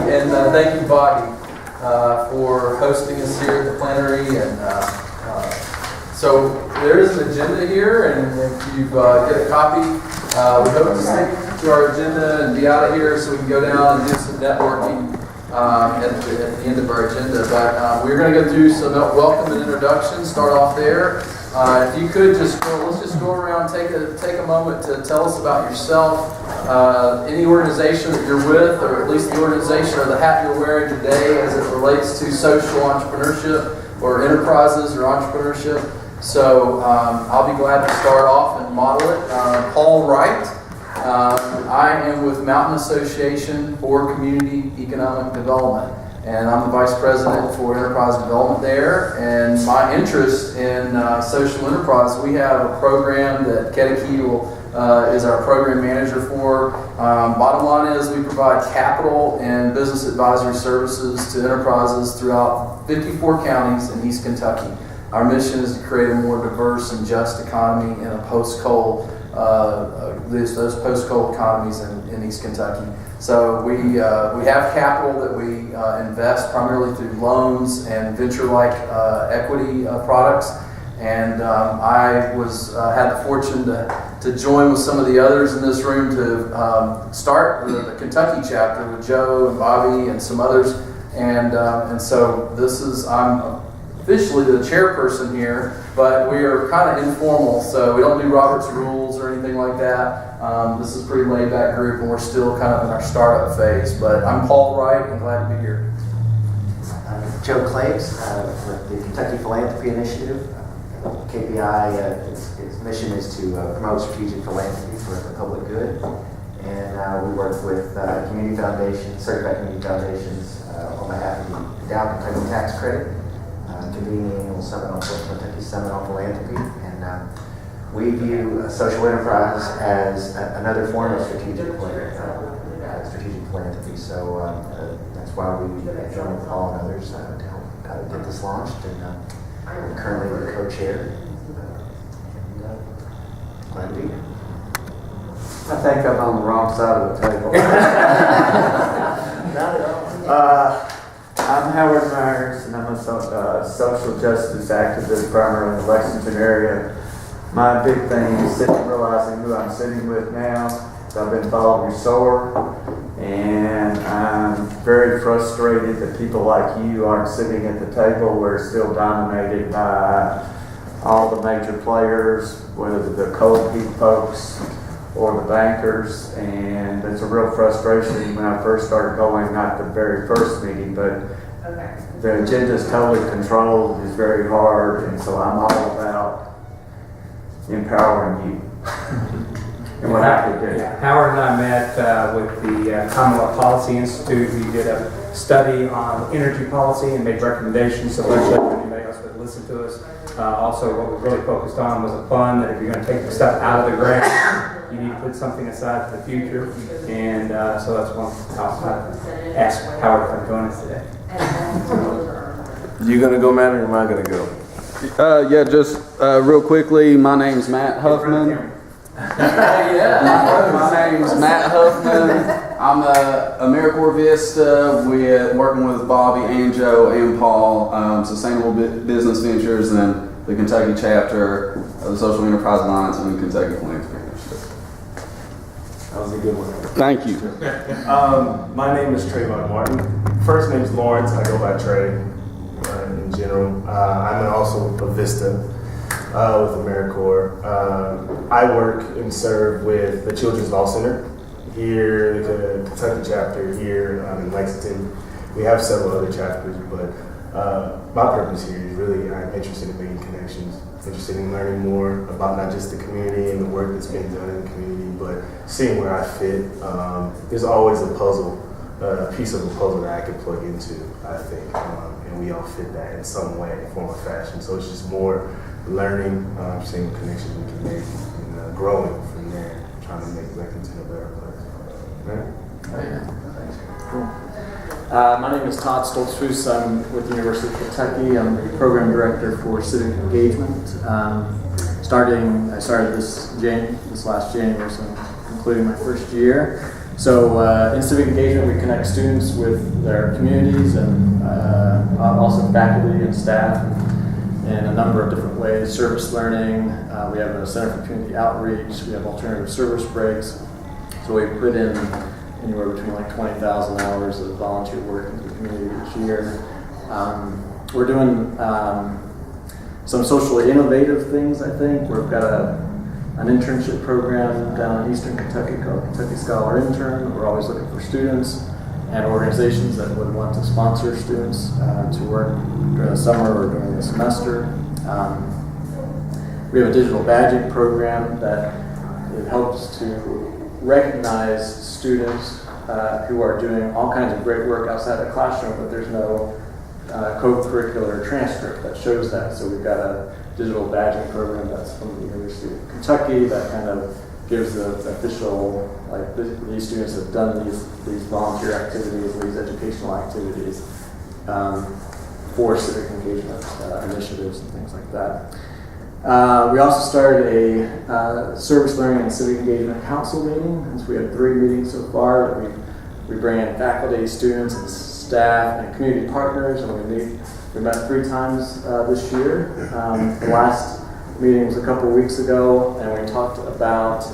and thank you, Bobby, for hosting us here at the plenary. And so there is an agenda here, and if you get a copy, we hope to stick to our agenda and be out of here so we can go down and do some networking at the end of our agenda. But we're going to go through some welcome and introductions. Start off there. If you could let's just go around, take a moment to tell us about yourself, any organization that you're with, or at least the organization or the hat you're wearing today as it relates to social entrepreneurship or enterprises or entrepreneurship. So I'll be glad to start off and model it. Paul Wright. I am with Mountain Association for Community Economic Development, and I'm the Vice President for Enterprise Development there. And my interest in social enterprise, we have a program that Kedekee is our program manager for. Bottom line is we provide capital and business advisory services to enterprises throughout 54 counties in East Kentucky. Our mission is to create a more diverse and just economy in a post-coal, those post-coal economies in East Kentucky. So we have capital that we invest primarily through loans and venture-like equity products. And I had the fortune to join with some of the others in this room to start the Kentucky chapter with Joe and Bobby and some others. And so I'm officially the chairperson here, but we are kind of informal, so we don't do Robert's rules or anything like that. This is a pretty laid back group, and we're still kind of in our startup phase. But I'm Paul Wright, and glad to be here. I'm Joe Claves with the Kentucky Philanthropy Initiative. KPI, its mission is to promote strategic philanthropy for the public good. And we work with community foundations, certified community foundations on behalf of the Endowed Kentucky Tax Credit, convening the annual summit on Kentucky Summit on Philanthropy. And we view social enterprise as another form of strategic philanthropy. So that's why we join with Paul and others to help get this launched. And I'm currently the co-chair. Glad to be here. I think I'm on the wrong side of the table. Not at all. I'm Howard Myers, and I'm a social justice activist primarily in the Lexington area. My big thing is realizing who I'm sitting with now. So I've been following your SOAR, and I'm very frustrated that people like you aren't sitting at the table. We're still dominated by all the major players, whether the coal peak folks or the bankers, and it's a real frustration. When I first started going, not the very first meeting, but the agenda is totally controlled, it's very hard, and so I'm all about empowering you and what I could do. Howard and I met with the Commonwealth Policy Institute. We did a study on energy policy and made recommendations to legislate if anybody else would listen to us. Also, what we really focused on was a fund that if you're going to take the stuff out of the ground, you need to put something aside for the future. And so that's one I asked Howard if I'm joining us today. You gonna go, Matt, or am I gonna go? Yeah, just real quickly, my name's Matt Huffman. My name's Matt Huffman. I'm a AmeriCorps Vista with working with Bobby and Joe and Paul, Sustainable Business Ventures, and the Kentucky chapter of the Social Enterprise Alliance and Kentucky Philanthropy Initiative. That was a good one. Thank you. My name is Trayvon Martin. First name's Lawrence. I go by Trey in general. I'm also a Vista with AmeriCorps. I work and serve with the Children's Law Center here, the Kentucky chapter here in Lexington. We have several other chapters, but my purpose here is really I'm interested in making connections, interested in learning more about not just the community and the work that's being done in the community, but seeing where I fit. There's always a piece of a puzzle that I could plug into, I think, and we all fit that in some way, form, or fashion. So it's just more learning, seeing what connections we can make, and growing from there, trying to make Lexington a better place. My name is Todd Stoltzfus. I'm with the University of Kentucky. I'm the program director for civic engagement. I started this last January, so I'm concluding my first year. So in civic engagement, we connect students with their communities and also faculty and staff in a number of different ways. Service learning, we have a Center for Community Outreach, we have alternative service breaks. So we put in anywhere between like 20,000 hours of volunteer work in the community each year. We're doing some socially innovative things, I think. We've got an internship program down in Eastern Kentucky called Kentucky Scholar Intern. We're always looking for students and organizations that would want to sponsor students to work during the summer or during the semester. We have a digital badging program that it helps to recognize students who are doing all kinds of great work outside the classroom, but there's no co-curricular transcript that shows that. So we've got a digital badging program that's from the University of Kentucky that kind of gives the official, like these students have done these volunteer activities, these educational activities for civic engagement initiatives and things like that. We also started a service learning and civic engagement council meeting. And so we had 3 meetings so far. That we bring in faculty, students, and staff, and community partners, and we met 3 times this year. The last meeting was a couple weeks ago, and we talked about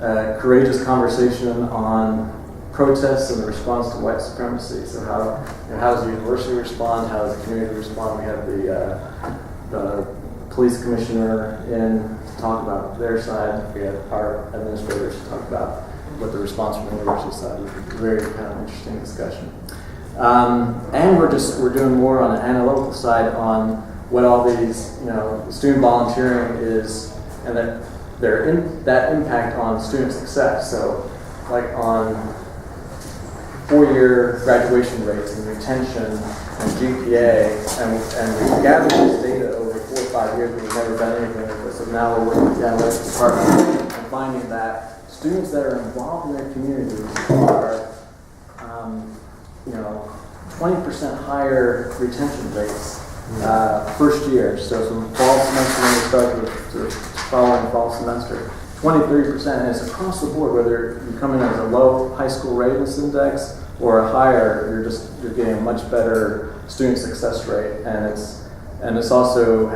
a courageous conversation on protests and the response to white supremacy. So how does the university respond? How does the community respond? We had the police commissioner in to talk about their side. We had our administrators to talk about what the response from the university side was. A very kind of interesting discussion. And we're doing more on the analytical side on what all these, student volunteering is, and that that impact on student success. So, like on 4-year graduation rates and retention and GPA, and we've gathered this data over 4 or 5 years, but we've never done anything with this. So now we're working with the analytics department and finding that students that are involved in their communities are, 20% higher retention rates first year. So from fall semester when we start to following fall semester, 23%, and it's across the board. Whether you come in as a low high school readiness index or a higher, you're getting a much better student success rate, and it's also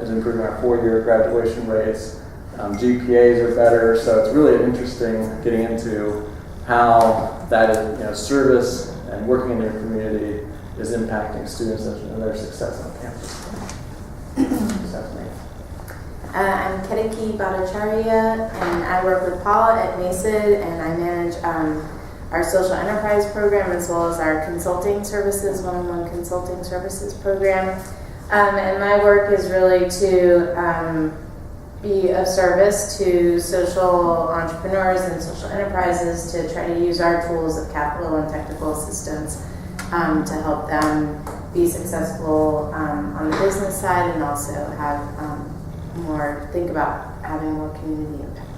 is improving our 4-year graduation rates. GPAs are better, so it's really interesting getting into how that is, service and working in your community is impacting students and their success on campus. That's me. I'm Kediki Bhattacharya, and I work with Paula at Mason, and I manage our social enterprise program as well as our consulting services, one-on-one consulting services program. And my work is really to be of service to social entrepreneurs and social enterprises to try to use our tools of capital and technical assistance to help them be successful on the business side, and also have think about having more community impact.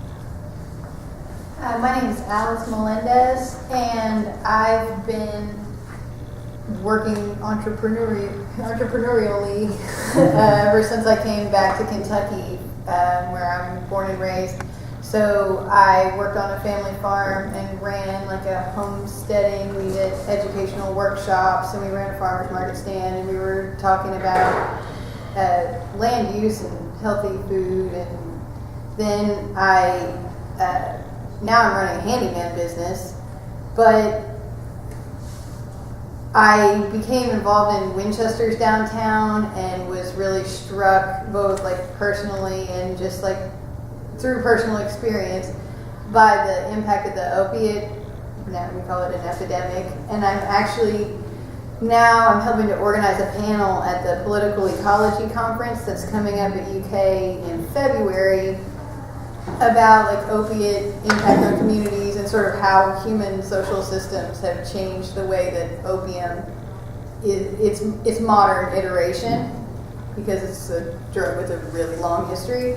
My name is Alice Melendez, and I've been working entrepreneurially ever since I came back to Kentucky, where I'm born and raised. So I worked on a family farm and ran like a homesteading. We did educational workshops, and we ran a farmer's market stand, and we were talking about land use and healthy food. And then now I'm running a handyman business, but I became involved in Winchester's downtown and was really struck both like personally and just like through personal experience by the impact of the opiate, now we call it an epidemic. And I'm helping to organize a panel at the Political Ecology Conference that's coming up at UK in February about like opiate impact on communities and sort of how human social systems have changed the way that opium is its modern iteration, because it's a drug with a really long history.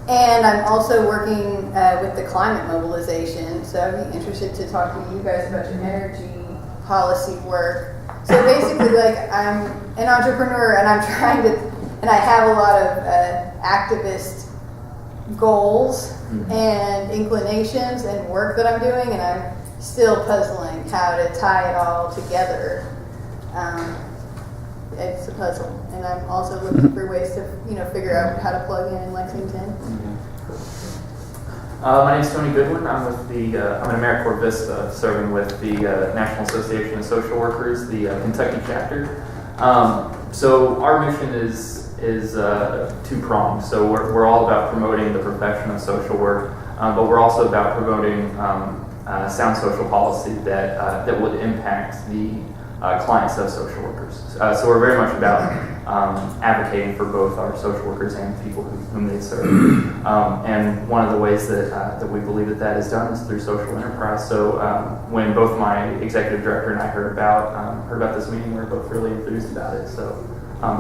And I'm also working with the climate mobilization, so I'd be interested to talk to you guys about your energy policy work. So basically, like, I'm an entrepreneur, and I'm trying to, and I have a lot of activist goals and inclinations and work that I'm doing, and I'm still puzzling how to tie it all together. It's a puzzle, and I'm also looking for ways to, figure out how to plug in Lexington. My name is Tony Goodwin. I'm with I'm an AmeriCorps Vista, serving with the National Association of Social Workers, the Kentucky chapter. So our mission is two-pronged. So we're all about promoting the profession of social work, but we're also about promoting sound social policy that would impact the clients of social workers. So we're very much about advocating for both our social workers and the people whom they serve. And one of the ways that we believe that is done is through social enterprise. So when both my executive director and I heard about this meeting, we were both really enthused about it. So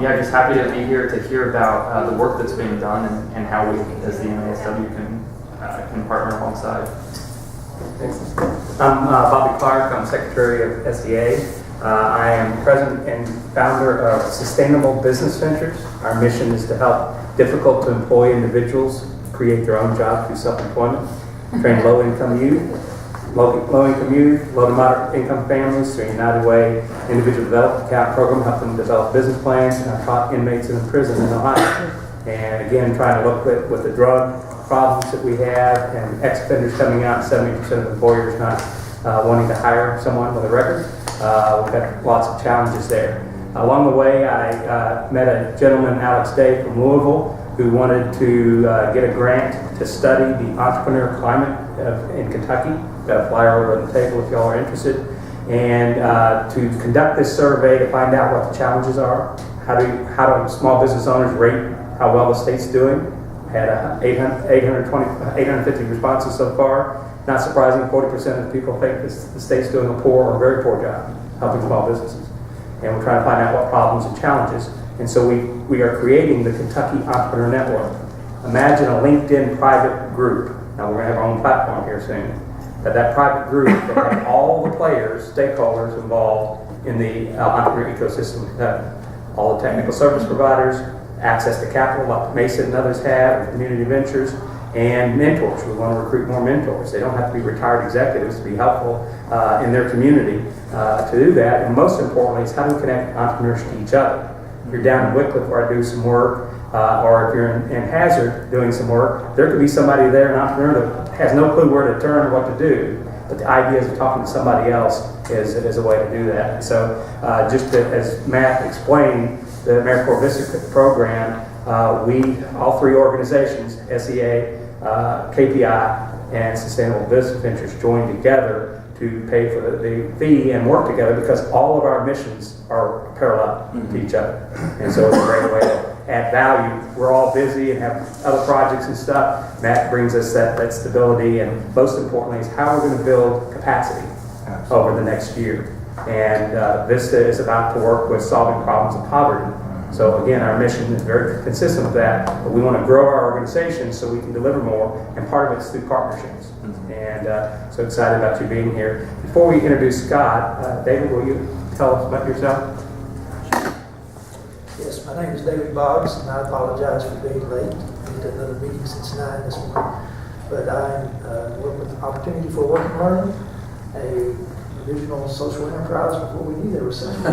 just happy to be here to hear about the work that's being done and how we, as the MASW, can partner alongside. I'm Bobby Clark. I'm Secretary of SEA. I am President and Founder of Sustainable Business Ventures. Our mission is to help difficult to employ individuals create their own job through self-employment, train low-income youth, low to moderate income families through a United Way individual development account program, help them develop business plans, and I've taught inmates in prison in Ohio. And again, trying to look with the drug problems that we have and ex-offenders coming out, 70% of employers not wanting to hire someone with a record. We've got lots of challenges there. Along the way, I met a gentleman, Alex Day from Louisville, who wanted to get a grant to study the entrepreneur climate in Kentucky. Got a flyer over on the table if y'all are interested. And to conduct this survey to find out what the challenges are. How do small business owners rate how well the state's doing? Had 850 responses so far. Not surprising, 40% of people think the state's doing a poor or very poor job helping small businesses. And we're trying to find out what problems and challenges. And so we are creating the Kentucky Entrepreneur Network. Imagine a LinkedIn private group. Now we're going to have our own platform here soon. That private group that has all the players, stakeholders involved in the entrepreneur ecosystem in Kentucky. All the technical service providers, access to capital like Mason and others have, community ventures, and mentors. We want to recruit more mentors. They don't have to be retired executives to be helpful in their community to do that. And most importantly is how do we connect entrepreneurs to each other. If you're down in Wycliffe where I do some work, or if you're in Hazard doing some work, there could be somebody there, an entrepreneur that has no clue where to turn or what to do. But the idea of talking to somebody else is a way to do that. And so as Matt explained, the AmeriCorps Vista program, all three organizations, SEA, KPI, and Sustainable Business Ventures join together to pay for the fee and work together because all of our missions are parallel to each other. And so it's a great way to add value. We're all busy and have other projects and stuff. Matt brings us that stability, and most importantly is how we're going to build capacity over the next year. And Vista is about to work with solving problems of poverty. So again, our mission is very consistent with that, but we want to grow our organization so we can deliver more, and part of it's through partnerships. And so excited about you being here. Before we introduce Scott, David, will you tell us about yourself? Yes, my name is David Boggs, and I apologize for being late. I went to another meeting since 9 this morning. But I work with Opportunity for Work and Learning, a regional social enterprise before we knew there was such one.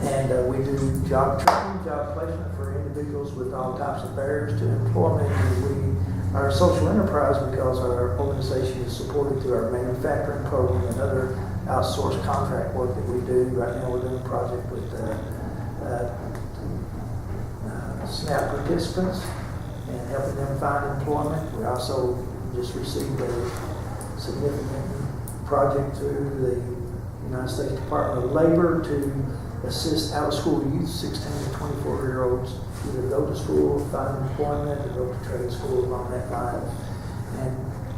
And we do job training, job placement for individuals with all types of barriers to employment. And we are a social enterprise because our organization is supported through our manufacturing program and other outsourced contract work that we do. Right now we're doing a project with SNAP participants and helping them find employment. We also just received a significant project through the United States Department of Labor to assist out-of-school youth, 16 to 24-year-olds, either go to school, find employment, or go to trade school along that line.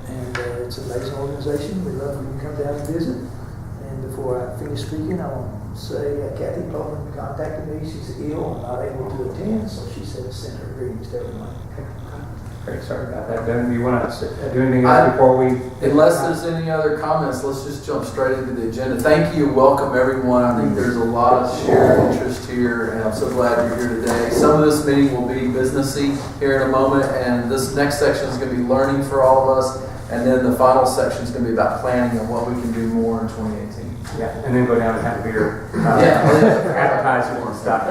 And it's an amazing organization. We love when you come down and visit. And before I finish speaking, I want to say Kathy Bowman contacted me. She's ill and not able to attend, so she said to send her greetings to everyone. Great, sorry about that. Ben, do you want to do anything else before we? Unless there's any other comments, let's just jump straight into the agenda. Thank you, welcome everyone. I think there's a lot of shared interest here, and I'm so glad you're here today. Some of this meeting will be businessy here in a moment, and this next section is going to be learning for all of us, and then the final section is going to be about planning and what we can do more in 2018. Yeah, and then go down and have a beer, appetizers and stuff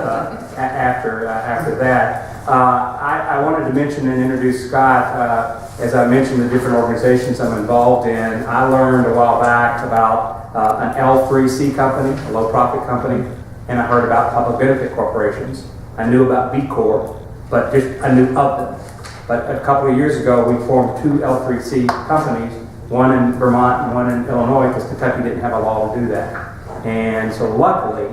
after that. I wanted to mention and introduce Scott. As I mentioned, the different organizations I'm involved in. I learned a while back about an L3C company, a low profit company, and I heard about public benefit corporations. I knew about B Corp, but I knew of them. But a couple of years ago, we formed 2 L3C companies, one in Vermont and one in Illinois, because Kentucky didn't have a law to do that. And so luckily,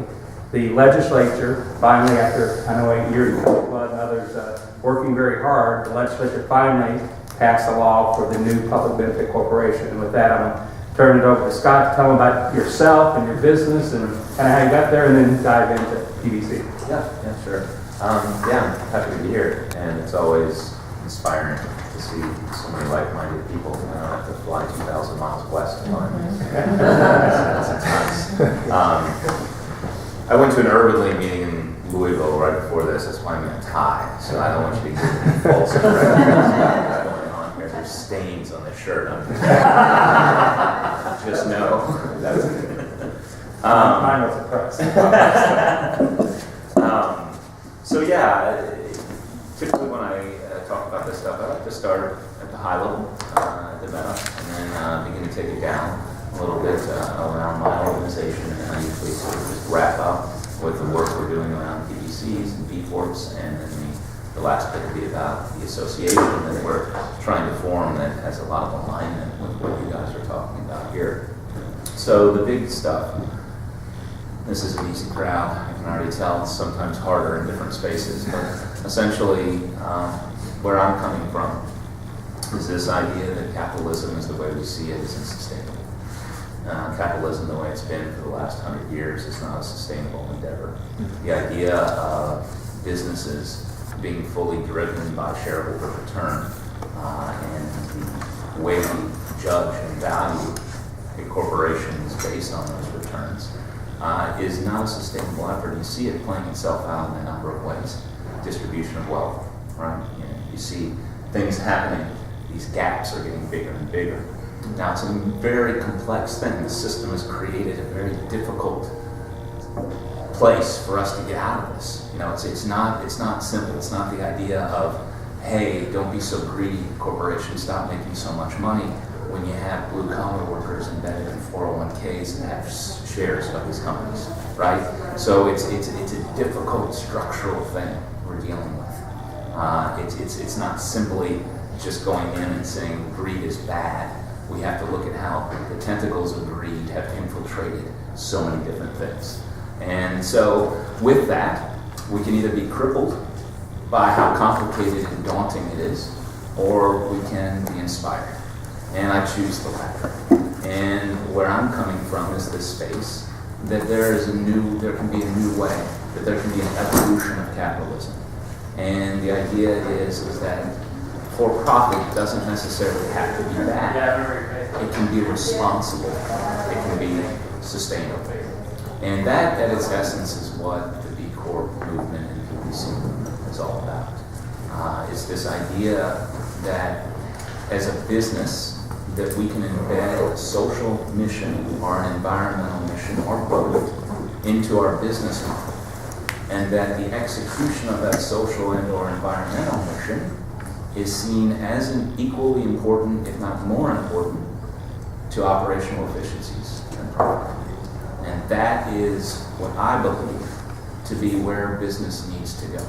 the legislature finally, after I know 8 years ago, Bud and others working very hard, the legislature finally passed a law for the new public benefit corporation. And with that, I'm going to turn it over to Scott to tell him about yourself and your business and kind of how you got there, and then dive into PBC. Yeah, sure. I'm happy to be here, and it's always inspiring to see so many like-minded people. I don't have to fly 2,000 miles west to find them. That's nice. I went to an Urban League meeting in Louisville right before this. That's why I'm in a tie, so I don't want you to get any false impressions about what's going on here. There's stains on the shirt. Just know that's Mine was a So typically when I talk about this stuff, I like to start at the high level, at the meta, and then begin to take it down a little bit around my organization, and then I usually sort of just wrap up with the work we're doing around PBCs and B Corps, and then the last bit will be about the association that we're trying to form that has a lot of alignment with what you guys are talking about here. So the big stuff, this is an easy crowd. I can already tell it's sometimes harder in different spaces, but essentially where I'm coming from is this idea that capitalism is the way we see it isn't sustainable. Capitalism, the way it's been for the last 100 years, is not a sustainable endeavor. The idea of businesses being fully driven by shareholder return and the way we judge and value a corporation is based on those returns is not a sustainable effort. You see it playing itself out in a number of ways. Distribution of wealth, right? You see things happening. These gaps are getting bigger and bigger. Now, it's a very complex thing. The system has created a very difficult place for us to get out of this. It's not simple. It's not the idea of, hey, don't be so greedy, corporations, stop making so much money, when you have blue-collar workers embedded in 401ks and have shares of these companies, right? So it's a difficult structural thing we're dealing with. It's not simply just going in and saying greed is bad. We have to look at how the tentacles of greed have infiltrated so many different things. And so with that, we can either be crippled by how complicated and daunting it is, or we can be inspired. And I choose the latter. And where I'm coming from is this space that there can be a new way, that there can be an evolution of capitalism. And the idea is that for-profit doesn't necessarily have to be bad. It can be responsible. It can be sustainable. And that, at its essence, is what the B Corp movement and PBC movement is all about. It's this idea that as a business, that we can embed a social mission or an environmental mission or both into our business model. And that the execution of that social and or environmental mission is seen as an equally important, if not more important, to operational efficiencies and profit. And that is what I believe to be where business needs to go.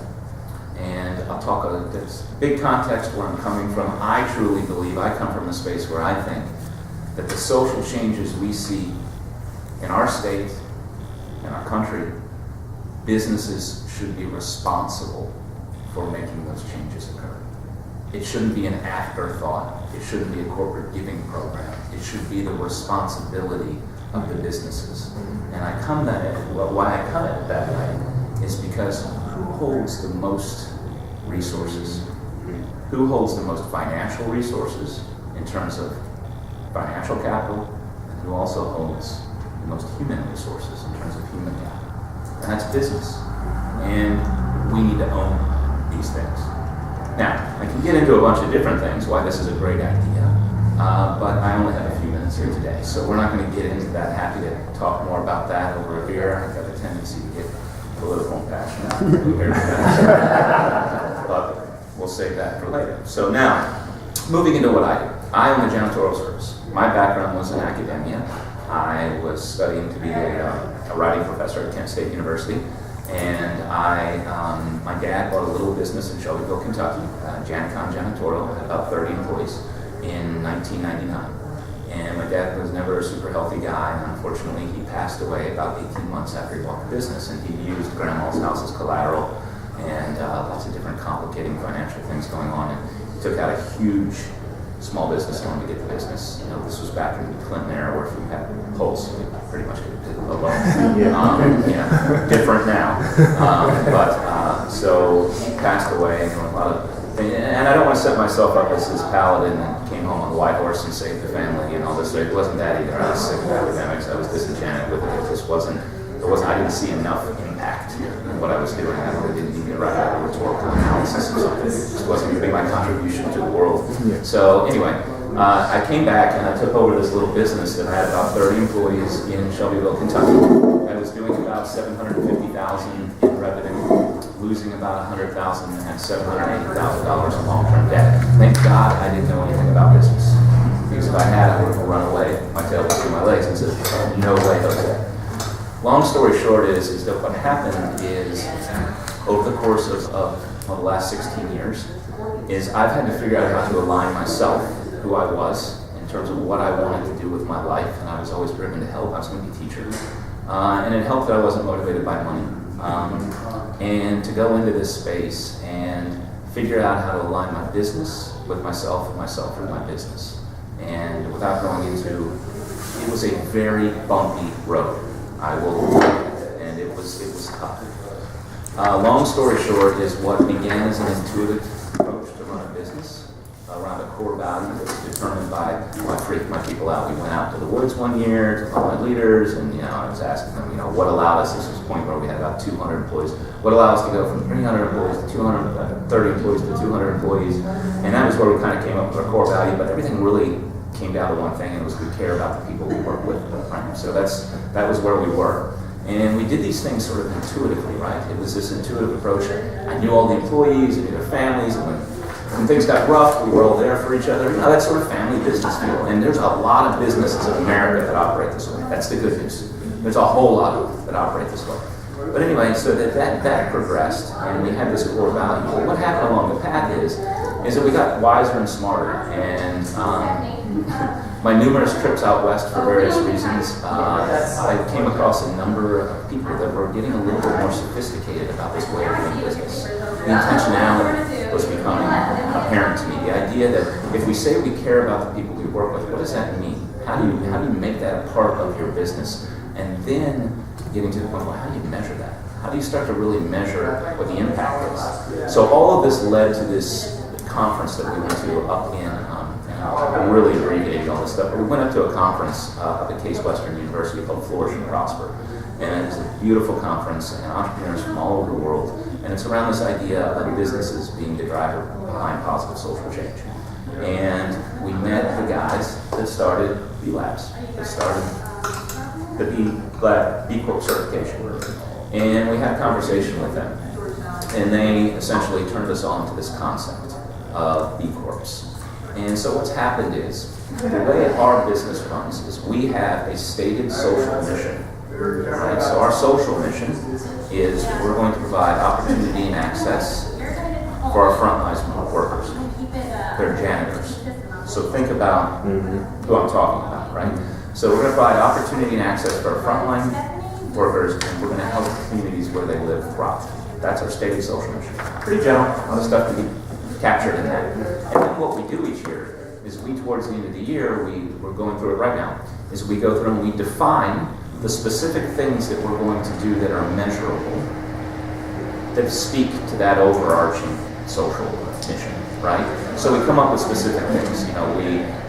And I'll talk this big context where I'm coming from. I truly believe, I come from a space where I think that the social changes we see in our state, in our country, businesses should be responsible for making those changes occur. It shouldn't be an afterthought. It shouldn't be a corporate giving program. It should be the responsibility of the businesses. And why I come at it that way is because who holds the most resources? who holds the most financial resources in terms of financial capital, and who also holds the most human resources in terms of human capital. And that's business. And we need to own these things. Now, I can get into a bunch of different things, why this is a great idea, but I only have a few minutes here today, so we're not going to get into that. Happy to talk more about that over here. I've got a tendency to get political and passionate here, but we'll save that for later. So now, moving into what I do. I own the janitorial service. My background was in academia. I was studying to be a writing professor at Kent State University. And my dad bought a little business in Shelbyville, Kentucky, Janicon Janitorial, had about 30 employees in 1999. And my dad was never a super healthy guy, and unfortunately he passed away about 18 months after he bought the business, and he used grandma's house as collateral, and lots of different complicating financial things going on. And he took out a huge small business loan to get the business. You know, this was back in the Clinton era where if you had Pulse, you pretty much get a loan. Different now. So he passed away, and there were a lot of things. And I don't want to set myself up as this paladin that came home on a white horse and saved the family and all this. It wasn't that either. I was sick of academics. I was disenchanted with it. It just wasn't. I didn't see enough impact in what I was doing. I really didn't need to write out a rhetorical analysis or something. It just wasn't going to be my contribution to the world. So anyway, I came back and I took over this little business that had about 30 employees in Shelbyville, Kentucky. I was doing about $750,000 in revenue, losing about $100,000, and had $780,000 in long-term debt. Thank God I didn't know anything about business, because if I had, I would have run away, my tail between my legs, and said, "No way, Jose." Long story short is that what happened is, over the course of the last 16 years, is I've had to figure out how to align myself, who I was, in terms of what I wanted to do with my life, and I was always driven to help. I was going to be a teacher. And it helped that I wasn't motivated by money. And to go into this space and figure out how to align my business with myself, and myself with my business. And without going into, it was a very bumpy road. I will tell you, and it was tough. Long story short is what began as an intuitive approach to run a business around a core value that was determined by, I freaked my people out. We went out to the woods one year to follow my leaders, and I was asking them, what allowed us, this was a point where we had about 200 employees, what allowed us to go from 300 employees to 230 employees to 200 employees, and that was where we kind of came up with our core value, but everything really came down to one thing, and it was we care about the people we work with. Right? So that was where we were. And we did these things sort of intuitively, right? It was this intuitive approach. I knew all the employees, I knew their families, and when things got rough, we were all there for each other. That sort of family business feel. And there's a lot of businesses in America that operate this way. That's the good news. There's a whole lot of them that operate this way. But anyway, so that progressed, and we had this core value. But what happened along the path is that we got wiser and smarter. And my numerous trips out west for various reasons, I came across a number of people that were getting a little bit more sophisticated about this way of doing business. The intentionality was becoming apparent to me. The idea that if we say we care about the people we work with, what does that mean? How do you make that a part of your business? And then getting to the point, well, how do you measure that? How do you start to really measure what the impact is? So all of this led to this conference that we went to up in, I'm really abbreviating all this stuff, but we went up to a conference up at Case Western University called Flourish and Prosper. And it's a beautiful conference, and entrepreneurs from all over the world. And it's around this idea of businesses being the driver behind positive social change. And we met the guys that started B Labs, that started the B Corp certification. And we had a conversation with them. And they essentially turned us on to this concept of B Corps. And so what's happened is, the way our business runs is we have a stated social mission. Right? So our social mission is we're going to provide opportunity and access for our frontline workers. They're janitors. So think about who I'm talking about, right? So we're going to provide opportunity and access for our frontline workers, and we're going to help communities where they live thrive. That's our stated social mission. Pretty general, a lot of stuff to be captured in that. And then what we do each year is towards the end of the year, we're going through it right now, is we go through and we define the specific things that we're going to do that are measurable, that speak to that overarching social mission. right? So we come up with specific things.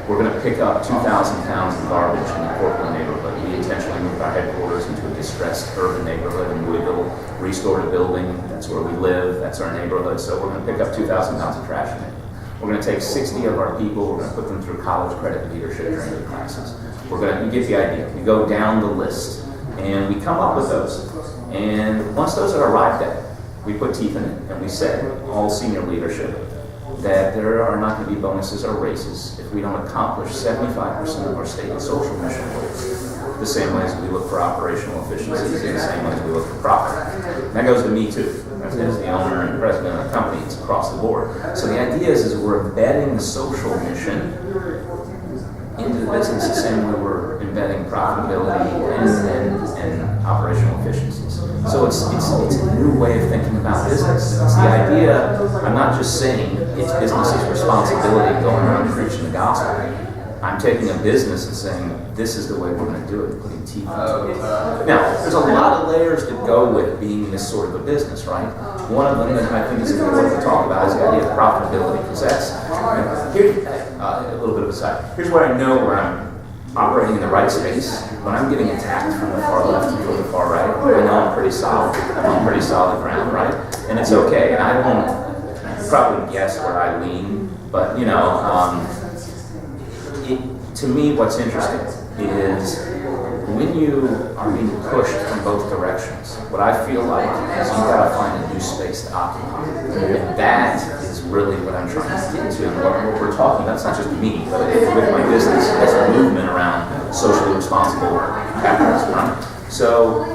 We're going to pick up 2,000 pounds of garbage in the Portland neighborhood. We intentionally moved our headquarters into a distressed urban neighborhood in Louisville, restored a building. That's where we live. That's our neighborhood. So we're going to pick up 2,000 pounds of trash in it. We're going to take 60 of our people. We're going to put them through college credit leadership training classes. You get the idea. We go down the list, and we come up with those. And once those are arrived at, we put teeth in it, and we said, all senior leadership, that there are not going to be bonuses or raises if we don't accomplish 75% of our stated social mission goals. The same way as we look for operational efficiencies, and the same way as we look for profit. And that goes to me too, as the owner and president of the company. It's across the board. So the idea is we're embedding the social mission into the business the same way we're embedding profitability and operational efficiencies. So it's a new way of thinking about business. It's the idea. I'm not just saying it's business's responsibility going around preaching the gospel. I'm taking a business and saying this is the way we're going to do it, and putting teeth into it. Now, there's a lot of layers that go with being this sort of a business, right? One of them that I think is important to talk about is the idea of profitability, because that's a little bit of a side. Here's where I know where I'm operating in the right space. When I'm getting attacked from the far left and from the far right, I know I'm pretty solid. I'm on pretty solid ground, right? And it's okay. And I won't probably guess where I lean, but to me, what's interesting is when you are being pushed from both directions, what I feel like is you've got to find a new space to occupy. And that is really what I'm trying to get to. And what we're talking about, it's not just me, but with my business, it's a movement around socially responsible capitalism, right? So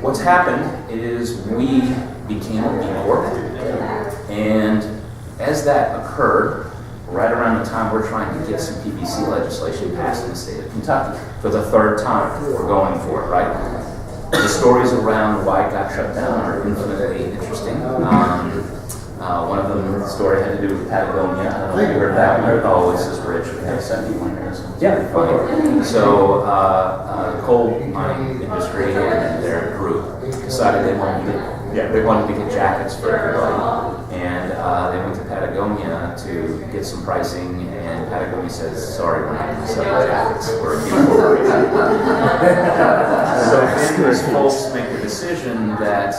what's happened is we became a B Corp. And as that occurred, right around the time we're trying to get some PPC legislation passed in the state of Kentucky. For the third time, we're going for it, right? The stories around why it got shut down are infinitely interesting. One of them, the story had to do with Patagonia. I don't know if you heard that. We heard, oh, this is rich. We have 71 years. Yeah, funny. So the coal mining industry and their group decided they wanted to get jackets for everybody. And they went to Patagonia to get some pricing, and Patagonia says, sorry, we're not going to sell you jackets. We're a B corporation. So then these folks make the decision that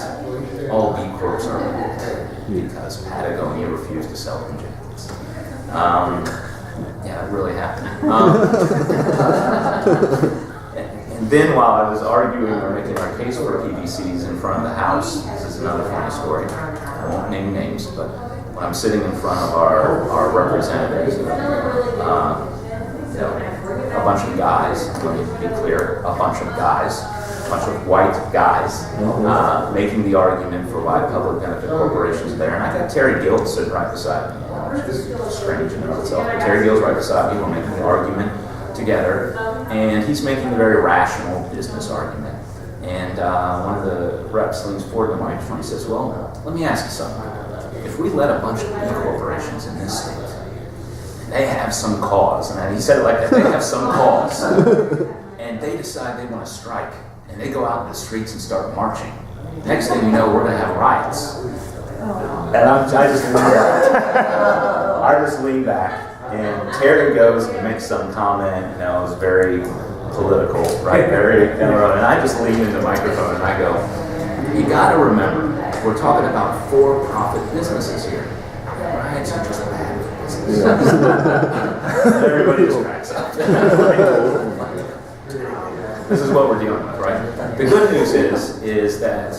all B Corps are illegal because Patagonia refused to sell them jackets. Yeah, it really happened. And then while I was arguing or making our case for PPCs in front of the House, this is another funny story. I won't name names, but when I'm sitting in front of our representatives, a bunch of guys, let me be clear, a bunch of white guys, making the argument for why public benefit corporations are there. And I got Terry Gill sitting right beside me, which is strange in and of itself. But Terry Gill's right beside me, we're making the argument together, and he's making a very rational business argument. And one of the reps leans forward to the microphone and says, well, let me ask you something. If we let a bunch of B corporations in this state, and they have some cause, and he said it like that, they have some cause, and they decide they want to strike, and they go out in the streets and start marching, next thing you know, we're going to have riots. And I just lean back, and Terry goes and makes some comment, it's very political, right? Very, and I just lean into the microphone and I go, you got to remember, we're talking about for-profit businesses here, right? So just bad business. Everybody just cracks up. This is what we're dealing with, right? The good news is that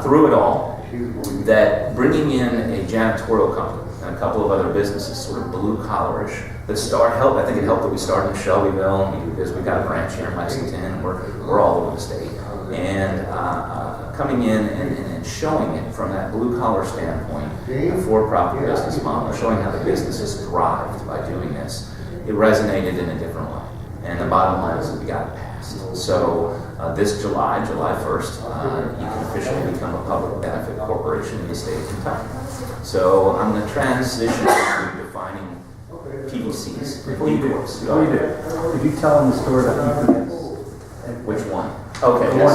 through it all, that bringing in a janitorial company and a couple of other businesses, sort of blue-collarish, I think it helped that we started in Shelbyville, because we've got a branch here in Lexington, and we're all over the state. And coming in and showing it from that blue-collar standpoint, the for-profit business model, showing how the business has thrived by doing this, it resonated in a different way. And the bottom line is that we got it passed. So this July 1st, you can officially become a public benefit corporation in the state of Kentucky. So I'm going to transition to defining PPCs. Before you do, could you tell them the story about UPS? Which one? Okay, yes.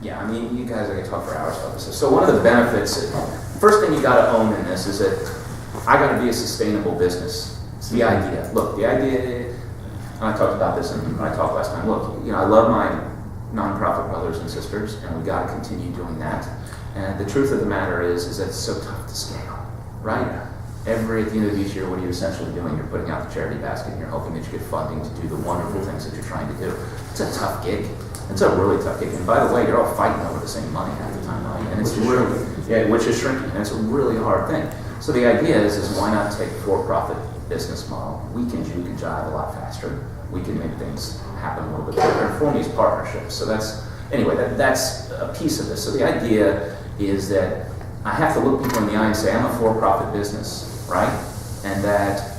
Yeah, I mean, you guys, I can talk for hours about this. So one of the benefits, first thing you got to own in this is that I got to be a sustainable business. It's the idea. Look, the idea, and I talked about this in my talk last time. Look, I love my nonprofit brothers and sisters, and we got to continue doing that. And the truth of the matter is that it's so tough to scale, right? At the end of each year, what are you essentially doing? You're putting out the charity basket, and you're hoping that you get funding to do the wonderful things that you're trying to do. It's a tough gig. It's a really tough gig. And by the way, you're all fighting over the same money half the time, right? And it's really, which is shrinking, and it's a really hard thing. So the idea is why not take a for-profit business model? We can juke and jive a lot faster. We can make things happen a little bit quicker and form these partnerships. So that's a piece of this. So the idea is that I have to look people in the eye and say, I'm a for-profit business, right? And that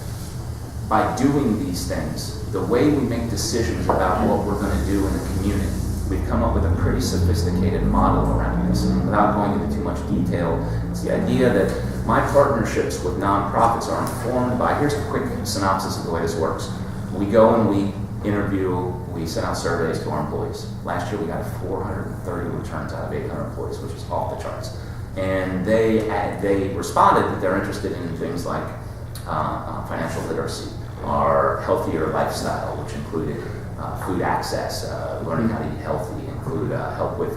by doing these things, the way we make decisions about what we're going to do in the community, we've come up with a pretty sophisticated model around this. And without going into too much detail, it's the idea that my partnerships with nonprofits are informed by, here's a quick synopsis of the way this works. We go and we interview, we send out surveys to our employees. Last year we got 430 returns out of 800 employees, which is off the charts. And they responded that they're interested in things like financial literacy, or healthier lifestyle, which included food access, learning how to eat healthy, include help with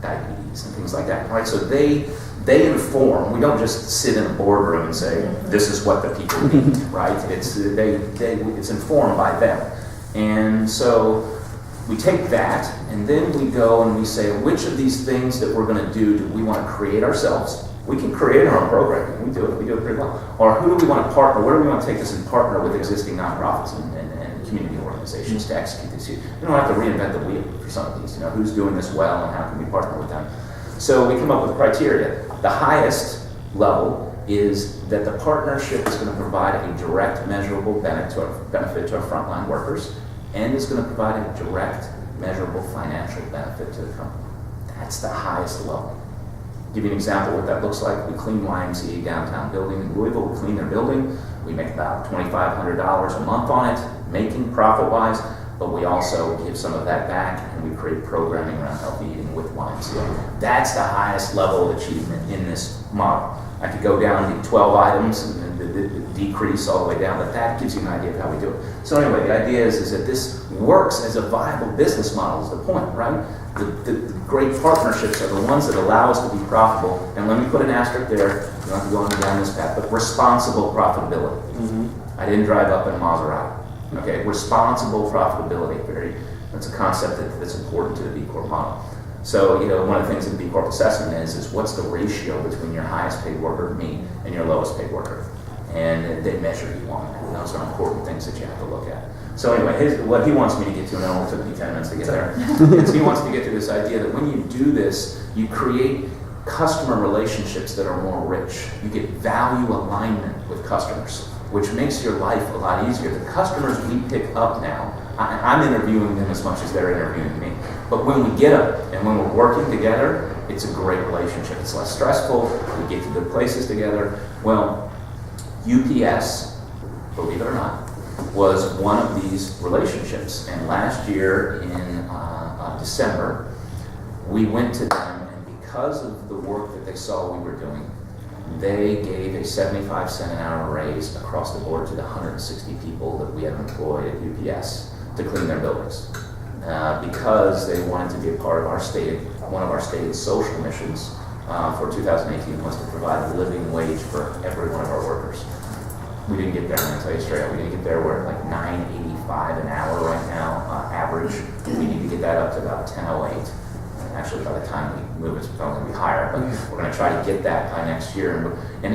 diabetes and things like that. Right? So they inform. We don't just sit in a boardroom and say this is what the people need. Right? It's informed by them, and so we take that and then we go and we say which of these things that we're going to do we want to create ourselves. We can create our own programming. We do it pretty well. Or who do we want to partner? Where do we want to take this and partner with existing nonprofits and community organizations to execute this? We don't have to reinvent the wheel for some of these. Who's doing this well and how can we partner with them? So we come up with criteria. The highest level is that the partnership is going to provide a direct, measurable benefit to our frontline workers, and is going to provide a direct, measurable financial benefit to the company. That's the highest level. Give you an example of what that looks like. We clean YMCA downtown building in Louisville. We clean their building. We make about $2,500 a month on it, making profit-wise, but we also give some of that back and we create programming around healthy eating with YMCA. That's the highest level of achievement in this model. I could go down to 12 items and the decrease all the way down, but that gives you an idea of how we do it. So anyway, the idea is that this works as a viable business model is the point, right? The great partnerships are the ones that allow us to be profitable. And let me put an asterisk there. You don't have to go on down this path, but responsible profitability. I didn't drive up in a Maserati. Okay, responsible profitability. That's a concept that's important to the B Corp model. So, one of the things that the B Corp assessment is what's the ratio between your highest paid worker, me, and your lowest paid worker. And they measure you on that. And those are important things that you have to look at. So anyway, what he wants me to get to, and it only took me 10 minutes to get there, is he wants to get to this idea that when you do this, you create customer relationships that are more rich. You get value alignment with customers, which makes your life a lot easier. The customers we pick up now, I'm interviewing them as much as they're interviewing me. But when we get them and when we're working together, it's a great relationship. It's less stressful. We get to good places together. Well, UPS, believe it or not, was one of these relationships. And last year in December, we went to them, and because of the work that they saw we were doing, they gave a 75-cent an hour raise across the board to the 160 people that we have employed at UPS to clean their buildings. Because they wanted to be a part of one of our stated social missions for 2018 was to provide a living wage for every one of our workers. We didn't get there, I'm going to tell you straight up. We didn't get there. We're at like $9.85 an hour right now, average. We need to get that up to about $10.08. Actually, by the time we move, it's probably going to be higher, but we're going to try to get that by next year. And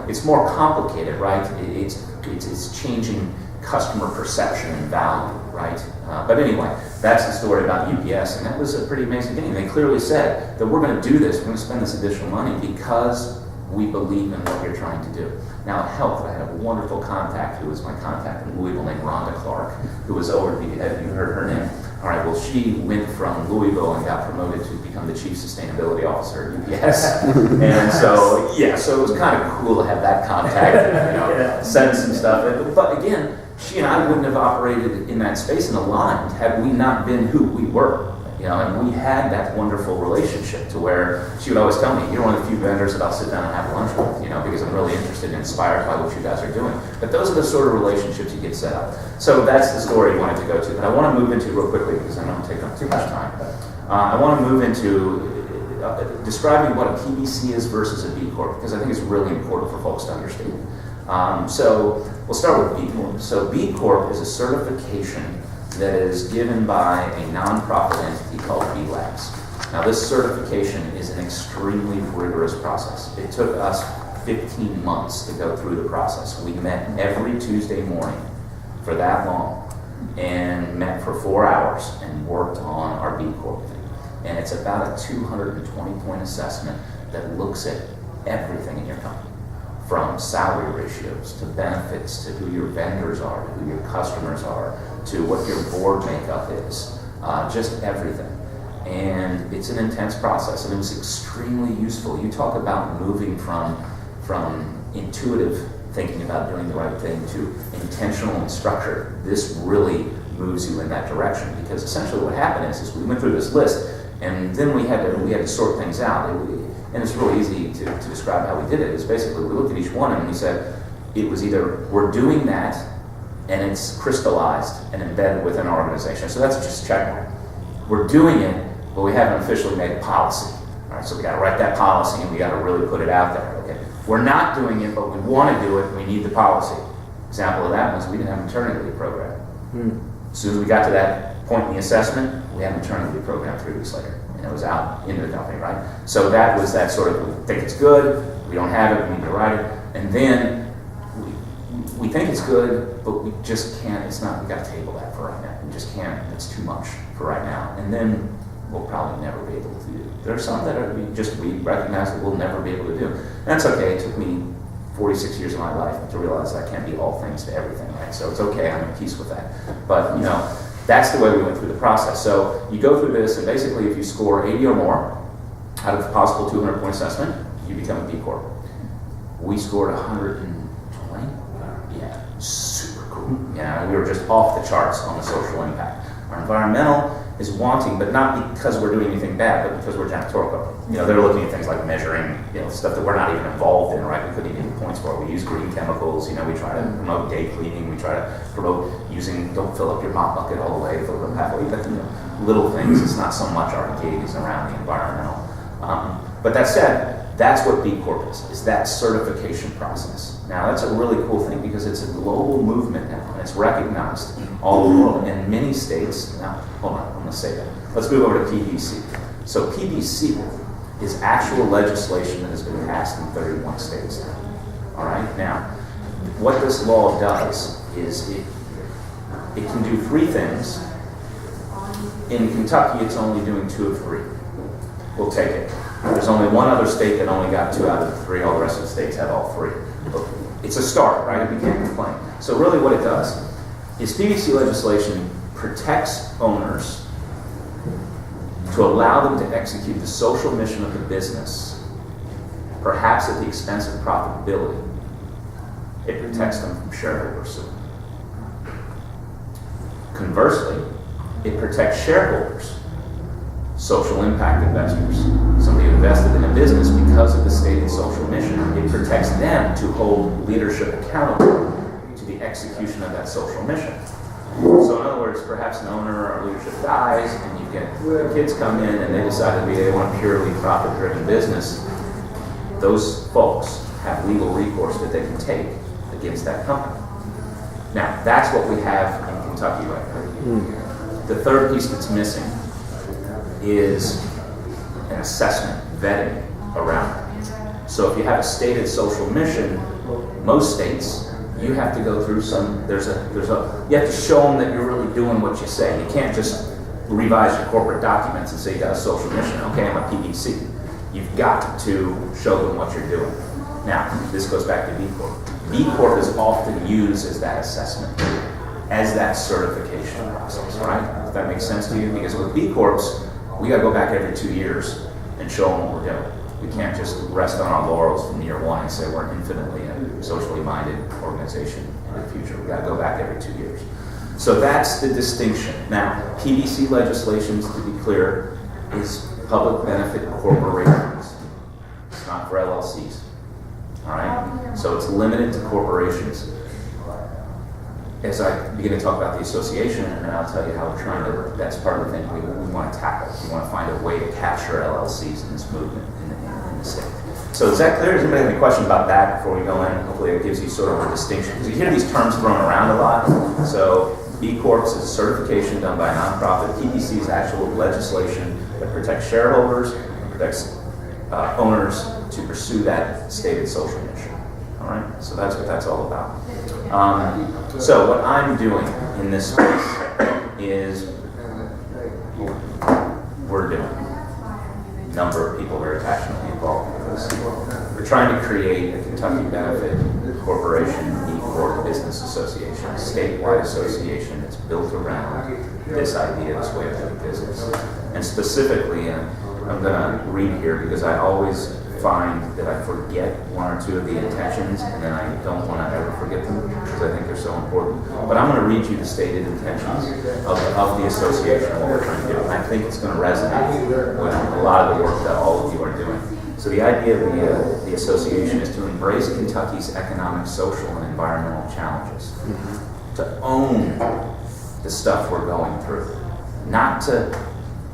it's more complicated, right? It's changing customer perception and value, right? But anyway, that's the story about UPS, and that was a pretty amazing thing. They clearly said that we're going to do this, we're going to spend this additional money because we believe in what you're trying to do. Now, at Health, I had a wonderful contact who was my contact in Louisville named Rhonda Clark, who was have you heard her name? All right, well, she went from Louisville and got promoted to become the Chief Sustainability Officer at UPS. And so it was kind of cool to have that contact, send some stuff. But again, she and I wouldn't have operated in that space and aligned had we not been who we were. You know, and we had that wonderful relationship to where she would always tell me, you're one of the few vendors that I'll sit down and have lunch with, you know, because I'm really interested and inspired by what you guys are doing. But those are the sort of relationships you get set up. So that's the story you wanted to go to. But I want to move into real quickly because I know I'm taking up too much time. I want to move into describing what a PBC is versus a B Corp, because I think it's really important for folks to understand. So we'll start with B Corp. So B Corp is a certification that is given by a nonprofit entity called B Labs. Now this certification is an extremely rigorous process. It took us 15 months to go through the process. We met every Tuesday morning for that long and met for 4 hours and worked on our B Corp thing. And it's about a 220-point assessment that looks at everything in your company, from salary ratios to benefits to who your vendors are, to who your customers are, to what your board makeup is, just everything. And it's an intense process, and it was extremely useful. You talk about moving from intuitive thinking about doing the right thing to intentional and structured. This really moves you in that direction, because essentially what happened is we went through this list, and then we had to sort things out. And it's really easy to describe how we did it. It's basically, we looked at each one and we said, it was either we're doing that and it's crystallized and embedded within our organization. So that's just a check mark. We're doing it, but we haven't officially made a policy. All right, so we got to write that policy and we got to really put it out there. Okay, we're not doing it, but we want to do it. We need the policy. Example of that was we didn't have a maternity leave program. As soon as we got to that point in the assessment, we had a maternity leave program 3 weeks later. And it was out into the company, right? So that was that sort of, we think it's good, we don't have it, we need to write it. And then we think it's good, but we just can't, it's not, we got to table that for right now. We just can't, it's too much for right now. And then we'll probably never be able to do. There are some that are we recognize that we'll never be able to do. And that's okay. It took me 46 years of my life to realize that I can't be all things to everything, right? So it's okay, I'm at peace with that. But, you know, that's the way we went through the process. So you go through this, and basically if you score 80 or more out of the possible 200-point assessment, you become a B Corp. We scored 120. Yeah, super cool. Yeah, we were just off the charts on the social impact. Our environmental is wanting, but not because we're doing anything bad, but because we're a janitorial company. You know, they're looking at things like measuring, you know, stuff that we're not even involved in, right? We couldn't even get points for it. We use green chemicals, you know, we try to promote day cleaning, we try to promote using, don't fill up your mop bucket all the way, fill it up halfway, but, you know, little things. It's not so much our gaze around the environmental. But that said, that's what B Corp is that certification process. Now, that's a really cool thing because it's a global movement now, and it's recognized all over the world. In many states, now, hold on, I'm going to say that. Let's move over to PBC. So PBC is actual legislation that has been passed in 31 states now. All right? Now, what this law does is it can do 3 things. In Kentucky, it's only doing 2 of 3. We'll take it. There's only one other state that only got 2 out of the 3. All the rest of the states have all 3. It's a start, right? We can't complain. So really what it does is PBC legislation protects owners to allow them to execute the social mission of the business, perhaps at the expense of profitability. It protects them from shareholder suit. Conversely, it protects shareholders, social impact investors, somebody who invested in a business because of the stated social mission. It protects them to hold leadership accountable to the execution of that social mission. So in other words, perhaps an owner or leadership dies, and you get kids come in and they decide they want a purely profit-driven business. Those folks have legal recourse that they can take against that company. Now, that's what we have in Kentucky right now. The third piece that's missing is an assessment, vetting around it. So if you have a stated social mission, most states, you have to go through you have to show them that you're really doing what you say. You can't just revise your corporate documents and say you got a social mission. Okay, I'm a PBC. You've got to show them what you're doing. Now, this goes back to B Corp. B Corp is often used as that assessment, as that certification process, right? If that makes sense to you? Because with B Corps, we got to go back every 2 years and show them what we're doing. We can't just rest on our laurels from year 1 and say we're infinitely a socially minded organization in the future. We got to go back every 2 years. So that's the distinction. Now, PBC legislation, to be clear, is public benefit corporations. It's not for LLCs. All right? So it's limited to corporations. As I begin to talk about the association, and then I'll tell you how we're trying to, that's part of the thing we want to tackle. We want to find a way to capture LLCs in this movement in the state. So is that clear? Does anybody have any question about that before we go in? Hopefully it gives you sort of a distinction. Because you hear these terms thrown around a lot. So B Corp is a certification done by a nonprofit. PBC is actual legislation that protects shareholders, and protects owners to pursue that stated social mission. All right? So that's what that's all about. So what I'm doing in this space is we're doing. A number of people very passionately involved with this. We're trying to create a Kentucky Benefit Corporation B Corp Business Association, a statewide association that's built around this idea, this way of doing business. And specifically, I'm going to read here because I always find that I forget one or two of the intentions, and then I don't want to ever forget them because I think they're so important. But I'm going to read you the stated intentions of the association and what we're trying to do. And I think it's going to resonate with a lot of the work that all of you are doing. So the idea of the association is to embrace Kentucky's economic, social, and environmental challenges. To own the stuff we're going through. Not to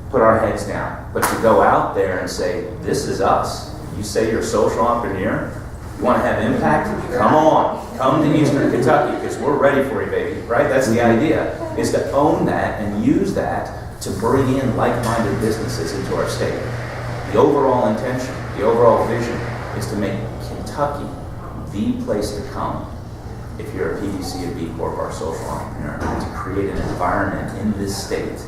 put our heads down, but to go out there and say, this is us. You say you're a social entrepreneur, you want to have impact? Come on, come to Eastern Kentucky because we're ready for you, baby, right? That's the idea, is to own that and use that to bring in like-minded businesses into our state. The overall intention, the overall vision is to make Kentucky the place to come if you're a PBC, a B Corp, or a social entrepreneur, and to create an environment in this state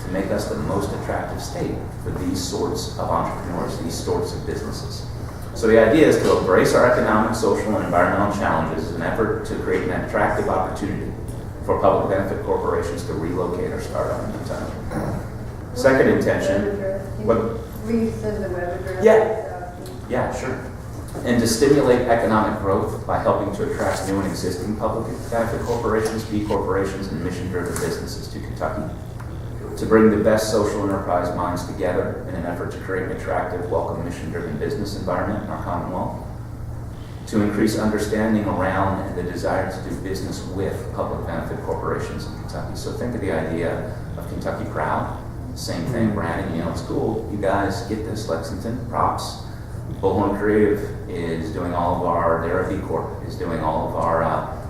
to make us the most attractive state for these sorts of entrepreneurs, these sorts of businesses. So the idea is to embrace our economic, social, and environmental challenges as an effort to create an attractive opportunity for public benefit corporations to relocate or start up in Kentucky. Second intention, what? Will you send the web address? Yeah, sure. And to stimulate economic growth by helping to attract new and existing public benefit corporations, B corporations, and mission-driven businesses to Kentucky. To bring the best social enterprise minds together in an effort to create an attractive, welcome, mission-driven business environment in our Commonwealth. To increase understanding around and the desire to do business with public benefit corporations in Kentucky. So think of the idea of Kentucky Proud. Same thing, branding, it's cool. You guys get this, Lexington, props. Bullhorn Creative is doing all of our, they're a B Corp, is doing all of our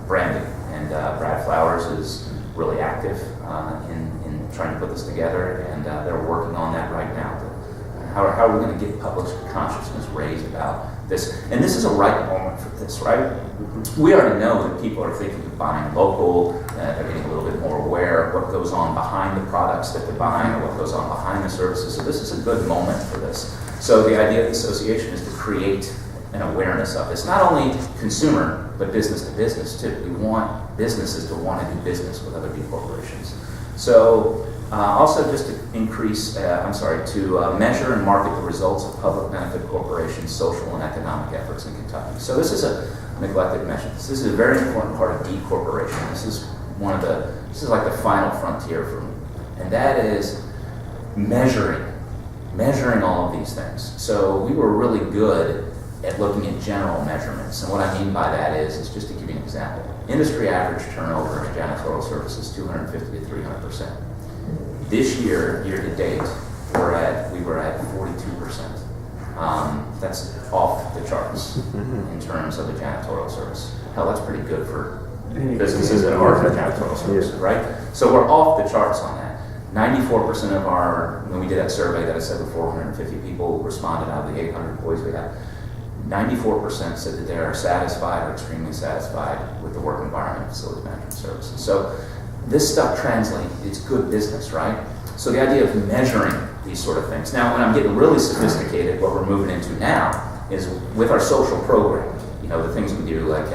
branding. And Brad Flowers is really active in trying to put this together, and they're working on that right now. How are we going to get public consciousness raised about this? And this is a right moment for this, right? We already know that people are thinking of buying local, they're getting a little bit more aware of what goes on behind the products that they're buying or what goes on behind the services. So this is a good moment for this. So the idea of the association is to create an awareness of this. Not only consumer, but business to business too. We want businesses to want to do business with other B corporations. So also just to increase, to measure and market the results of public benefit corporations' social and economic efforts in Kentucky. So this is a neglected measure. This is a very important part of B corporation. This is like the final frontier for me. And that is measuring all of these things. So we were really good at looking at general measurements. And what I mean by that is just to give you an example. Industry average turnover in janitorial services, 250 to 300%. This year to date, we were at 42%. That's off the charts in terms of the janitorial service. Hell, that's pretty good for businesses that are for janitorial services, right? So we're off the charts on that. 94% of when we did that survey that I said before, 450 people responded out of the 800 employees we had. 94% said that they are satisfied or extremely satisfied with the work environment, facilities management services. So this stuff translates, it's good business, right? So the idea of measuring these sort of things. Now, when I'm getting really sophisticated, what we're moving into now is with our social program. The things we do, like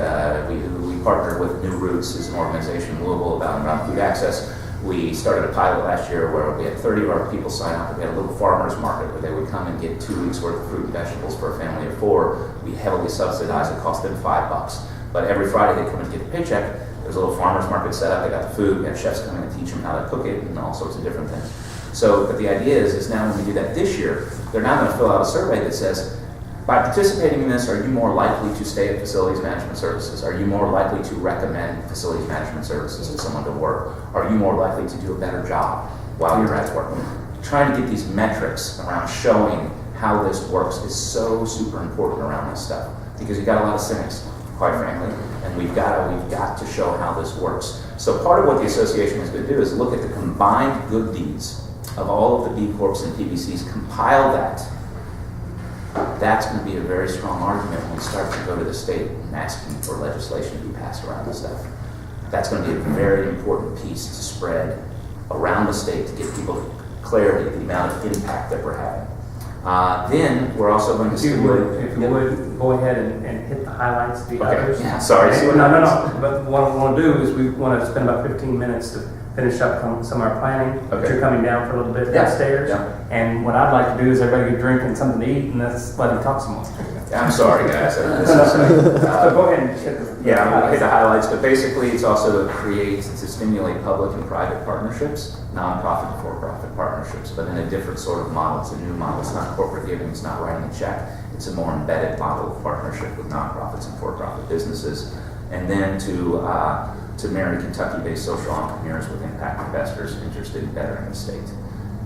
we partnered with New Roots, is an organization in Louisville around food access. We started a pilot last year where we had 30 of our people sign up. We had a little farmer's market where they would come and get 2 weeks worth of fruit and vegetables for a family of 4. We heavily subsidized it, cost them $5. But every Friday they come and get a paycheck. It There's a little farmer's market set up. They got the food. We have chefs coming and teach them how to cook it and all sorts of different things. So, but the idea is now when we do that this year, they're now going to fill out a survey that says, by participating in this, are you more likely to stay at facilities management services? Are you more likely to recommend facilities management services to someone to work? Are you more likely to do a better job while you're at work? Trying to get these metrics around showing how this works is so super important around this stuff, because you've got a lot of cynics, quite frankly, and we've got to show how this works. So part of what the association is going to do is look at the combined good deeds of all of the B Corps and PBCs, compile that. That's going to be a very strong argument when we start to go to the state and asking for legislation to be passed around this stuff. That's going to be a very important piece to spread around the state to give people clarity of the amount of impact that we're having. Then we're also going to If you would, go ahead and hit the highlights, the others. Yeah, sorry. No. But what we want to do is we want to spend about 15 minutes to finish up some of our planning. Okay. You're coming down for a little bit downstairs. Yeah. And what I'd like to do is everybody get a drink and something to eat, and let's let him talk some more. I'm sorry, guys. So go ahead and hit the Yeah, I'm going to hit the highlights, but basically it's also to stimulate public and private partnerships, nonprofit and for-profit partnerships, but in a different sort of model. It's a new model. It's not corporate giving. It's not writing a check. It's a more embedded model of partnership with nonprofits and for-profit businesses. And then to marry Kentucky-based social entrepreneurs with impact investors interested in bettering the state.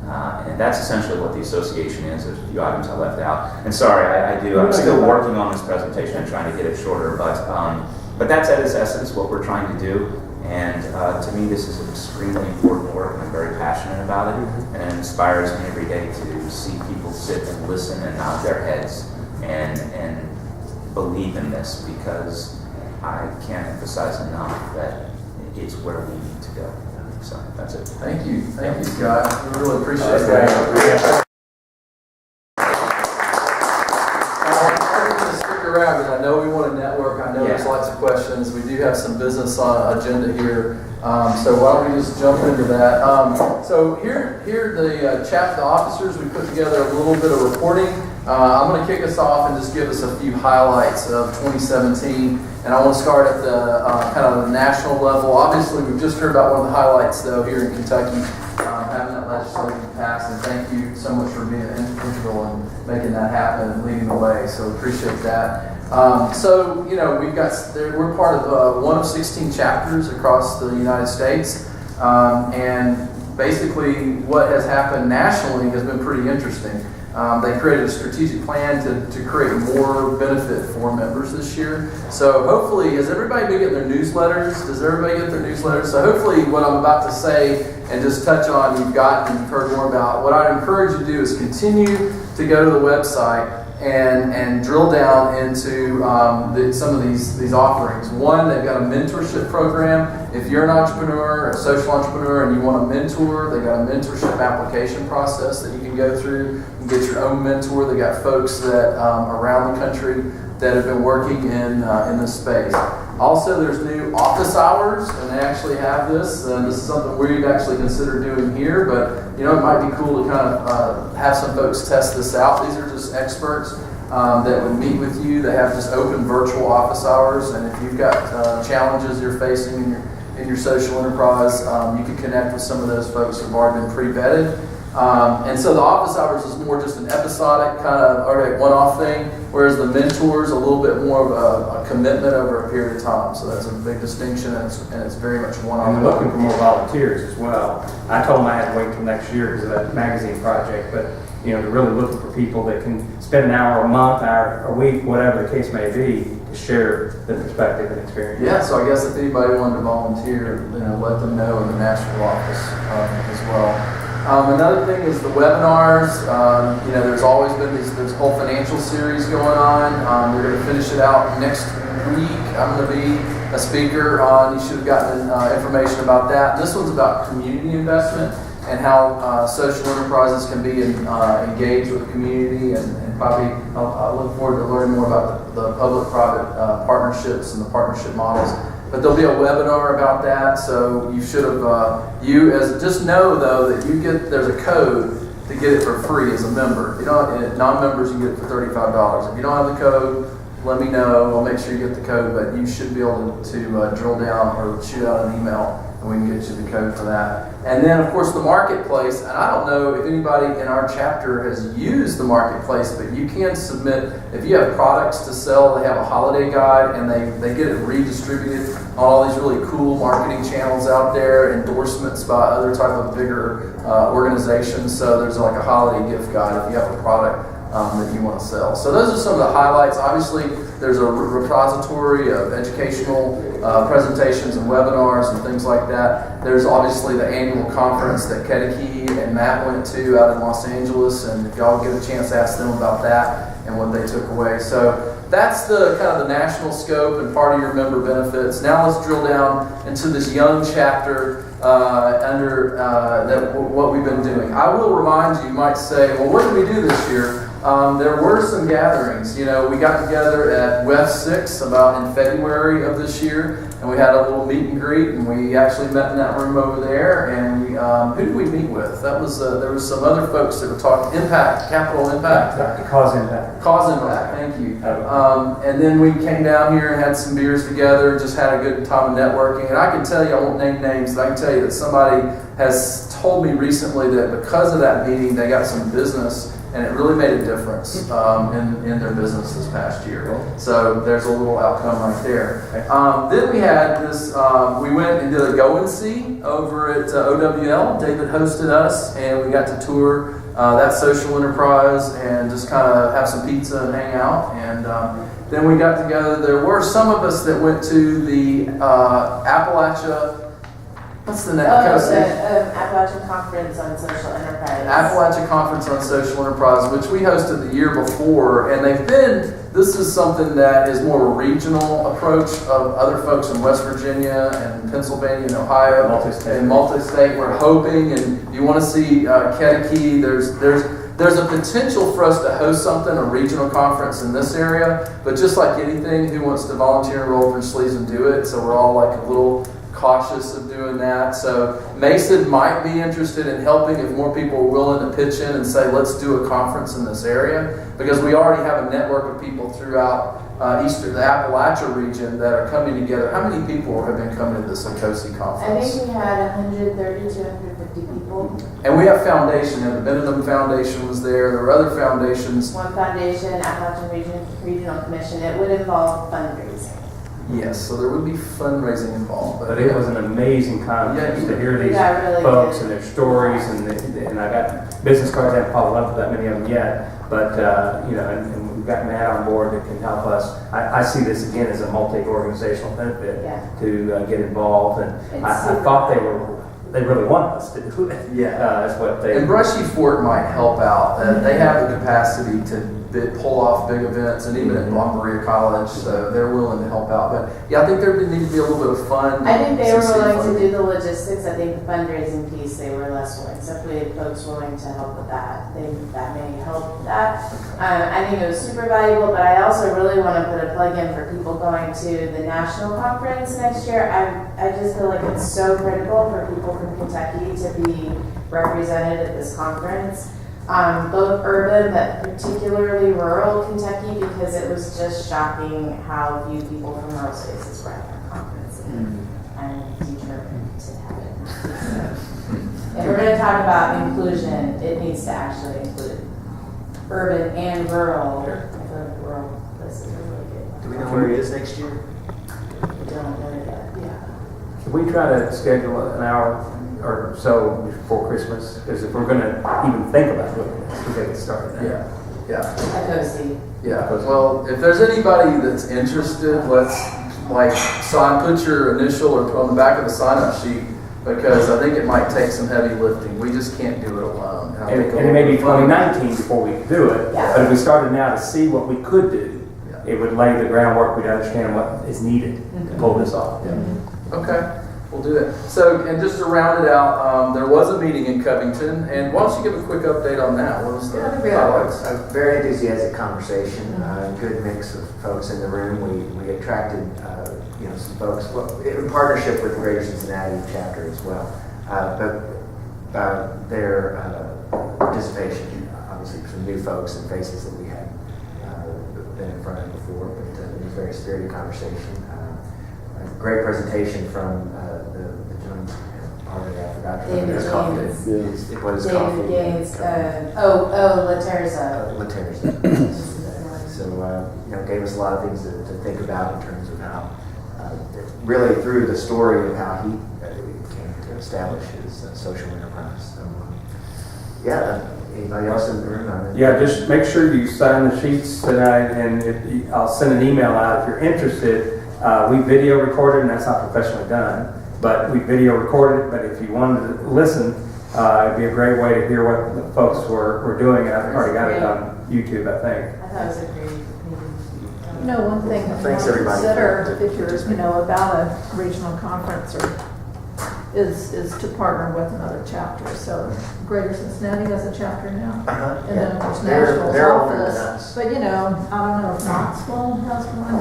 And that's essentially what the association is. There's a few items I left out. And sorry, I'm still working on this presentation and trying to get it shorter, but that's at its essence what we're trying to do. And to me, this is an extremely important work, and I'm very passionate about it. And it inspires me every day to see people sit and listen and nod their heads and believe in this, because I can't emphasize enough that it's where we need to go. So that's it. Thank you, Scott. We really appreciate that. Stick around, because I know we want to network. I know there's lots of questions. We do have some business agenda here, so why don't we just jump into that? So here the officers, we put together a little bit of reporting. I'm going to kick us off and just give us a few highlights of 2017. And I want to start at the kind of the national level. Obviously, we've just heard about one of the highlights, though, here in Kentucky, having that legislation passed. And thank you so much for being integral in making that happen and leading the way. So appreciate that. So, we're part of one of 16 chapters across the United States. And basically, what has happened nationally has been pretty interesting. They created a strategic plan to create more benefit for members this year. So hopefully, has everybody been getting their newsletters? Does everybody get their newsletters? So hopefully what I'm about to say and just touch on, you've heard more about. What I'd encourage you to do is continue to go to the website and drill down into some of these offerings. One, they've got a mentorship program. If you're an entrepreneur, a social entrepreneur, and you want a mentor, they've got a mentorship application process that you can go through and get your own mentor. They got folks that around the country that have been working in this space. Also, there's new office hours, and they actually have this. And this is something we've actually considered doing here, but it might be cool to kind of have some folks test this out. These are just experts that would meet with you. They have just open virtual office hours, and if you've got challenges you're facing in your social enterprise, you can connect with some of those folks who've already been pre-vetted. And so the office hours is more just an episodic kind of one-off thing, whereas the mentors a little bit more of a commitment over a period of time. So that's a big distinction, and it's very much one-on-one. And we're looking for more volunteers as well. I told them I had to wait till next year because of that magazine project, but they're really looking for people that can spend an hour a month, hour a week, whatever the case may be, to share the perspective and experience. Yeah, so I guess if anybody wanted to volunteer, let them know in the national office as well. Another thing is the webinars. There's always been this whole financial series going on. We're going to finish it out next week. I'm going to be a speaker on, you should have gotten information about that. This one's about community investment and how social enterprises can be engaged with the community, and probably I'll look forward to learning more about the public-private partnerships and the partnership models. But there'll be a webinar about that, so you should have, just know though that there's a code to get it for free as a member. Non-members, you get it for $35. If you don't have the code, let me know. I'll make sure you get the code, but you should be able to drill down or shoot out an email, and we can get you the code for that. And then, of course, the marketplace. And I don't know if anybody in our chapter has used the marketplace, but you can submit, if you have products to sell, they have a holiday guide, and they get it redistributed on all these really cool marketing channels out there, endorsements by other type of bigger organizations. So there's like a holiday gift guide if you have a product that you want to sell. So those are some of the highlights. Obviously, there's a repository of educational presentations and webinars and things like that. There's obviously the annual conference that Kedeke and Matt went to out in Los Angeles, and if y'all get a chance, ask them about that and what they took away. So that's the kind of the national scope and part of your member benefits. Now let's drill down into this young chapter under what we've been doing. I will remind you, you might say, well, what did we do this year? There were some gatherings. You know, we got together at West 6 about in February of this year, and we had a little meet and greet, and we actually met in that room over there. And we, who did we meet with? That was there was some other folks that were talking impact, capital impact, Cause impact. cause impact. Thank you. And then we came down here and had some beers together, just had a good time of networking. And I can tell you, I won't name names, but I can tell you that somebody has told me recently that because of that meeting, they got some business. And it really made a difference in their business this past year. So there's a little outcome right there. Then we had this, we went and did a go and see over at OWL. David hosted us, and we got to tour that social enterprise and just kind of have some pizza and hang out. And then we got together. There were some of us that went to the Appalachia. What's the next? Appalachian Conference on Social Enterprise. Appalachian Conference on Social Enterprise, which we hosted the year before, and this is something that is more a regional approach of other folks in West Virginia and Pennsylvania and Ohio. Multi-state. We're hoping, and you want to see Kedeke, there's a potential for us to host something, a regional conference in this area, but just like anything, who wants to volunteer and roll up their sleeves and do it? So we're all like a little cautious of doing that. So Mason might be interested in helping if more people are willing to pitch in and say, let's do a conference in this area, because we already have a network of people throughout the Appalachia region that are coming together. How many people have been coming to this Okosi conference? I think we had 130 to 150 people. And we have foundation, and the Benedum Foundation was there. There were other foundations. One foundation, Appalachian Regional Commission. It would involve fundraising. Yes, so there would be fundraising involved. But it was an amazing conference to hear these really folks good. and their stories, and I got business cards. I haven't followed up with that many of them yet, but and we've got Matt on board that can help us. I see this again as a multi-organizational benefit to get involved, and I thought they really want us to do it. Yeah, that's what they. And Brushy Fort might help out. They have the capacity to pull off big events, and even at Berea College, so they're willing to help out. But yeah, I think there need to be a little bit of fun. I think they were willing to do the logistics. I think the fundraising piece they were less willing. So if we had folks willing to help with that, that may help with that. I think it was super valuable, but I also really want to put a plug in for people going to the national conference next year. I just feel like it's so critical for people from Kentucky to be represented at this conference. Both urban but particularly rural Kentucky, because it was just shocking how few people from those places were at that conference. And I'm determined to have it. If we're going to talk about inclusion, it needs to actually include urban and rural. I feel like rural places are really good. Do we know where he is next year? We don't know yet. Yeah. Can we try to schedule an hour or so before Christmas? Because if we're going to even think about doing this, we got to get started now. Yeah. Well, if there's anybody that's interested, let's put your initial or put on the back of the sign-up sheet, because I think it might take some heavy lifting. We just can't do it alone. And it may be 2019 before we can do it, but if we started now to see what we could do, it would lay the groundwork. We'd understand what is needed to pull this off. Okay. We'll do it. So, and just to round it out, there was a meeting in Covington, and why don't you give a quick update on that? What was the highlights? A very enthusiastic conversation, good mix of folks in the room. We attracted some folks in partnership with the Greater Cincinnati chapter as well. But their participation, obviously some new folks and faces that we hadn't been in front of before, but very spirited conversation. A great presentation from the gentleman. Already I forgot. David Gaines. What is David coffee? Gaines. Laterza. Laterza. So gave us a lot of things to think about in terms of how, really through the story of how he came to establish his social enterprise. So, anybody else in the room? Yeah, just make sure you sign the sheets tonight, and I'll send an email out if you're interested. We video recorded, and that's not professionally done, but we video recorded. But if you wanted to listen, it'd be a great way to hear what the folks were doing. I've already got it on YouTube, I think. I thought it was a great meeting. One thing that Thanks, you might everybody. consider if you're, about a regional conference is to partner with another chapter. So Greater Cincinnati has a chapter now. And then of course Nashville's They're older than office. us. But I don't know if Knoxville has one,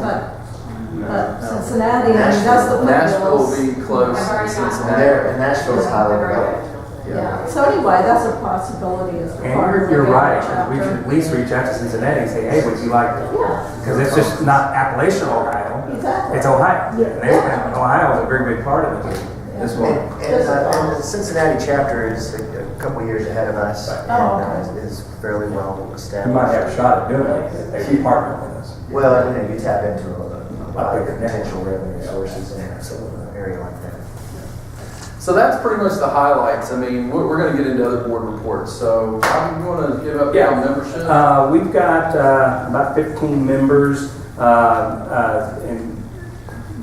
but Cincinnati, that's the Nashville will Foothills. be close to And Cincinnati. Nashville's highly developed. Yeah. So anyway, that's a possibility is to partner And with you're the right. other We should chapter. at least reach out to Cincinnati and say, hey, would you like to? Yeah. Because it's just not Appalachian Ohio. Exactly. It's Ohio. And Ohio is a very big part of it. This one. And the Cincinnati chapter is a couple of years ahead of us, and is fairly well established. We might have a shot at doing it if they partner with us. Well, you tap into a lot of potential revenue sources in an area like that. So that's pretty much the highlights. I mean, we're going to get into other board reports. So, how do you want to give up on membership? We've got about 15 members, and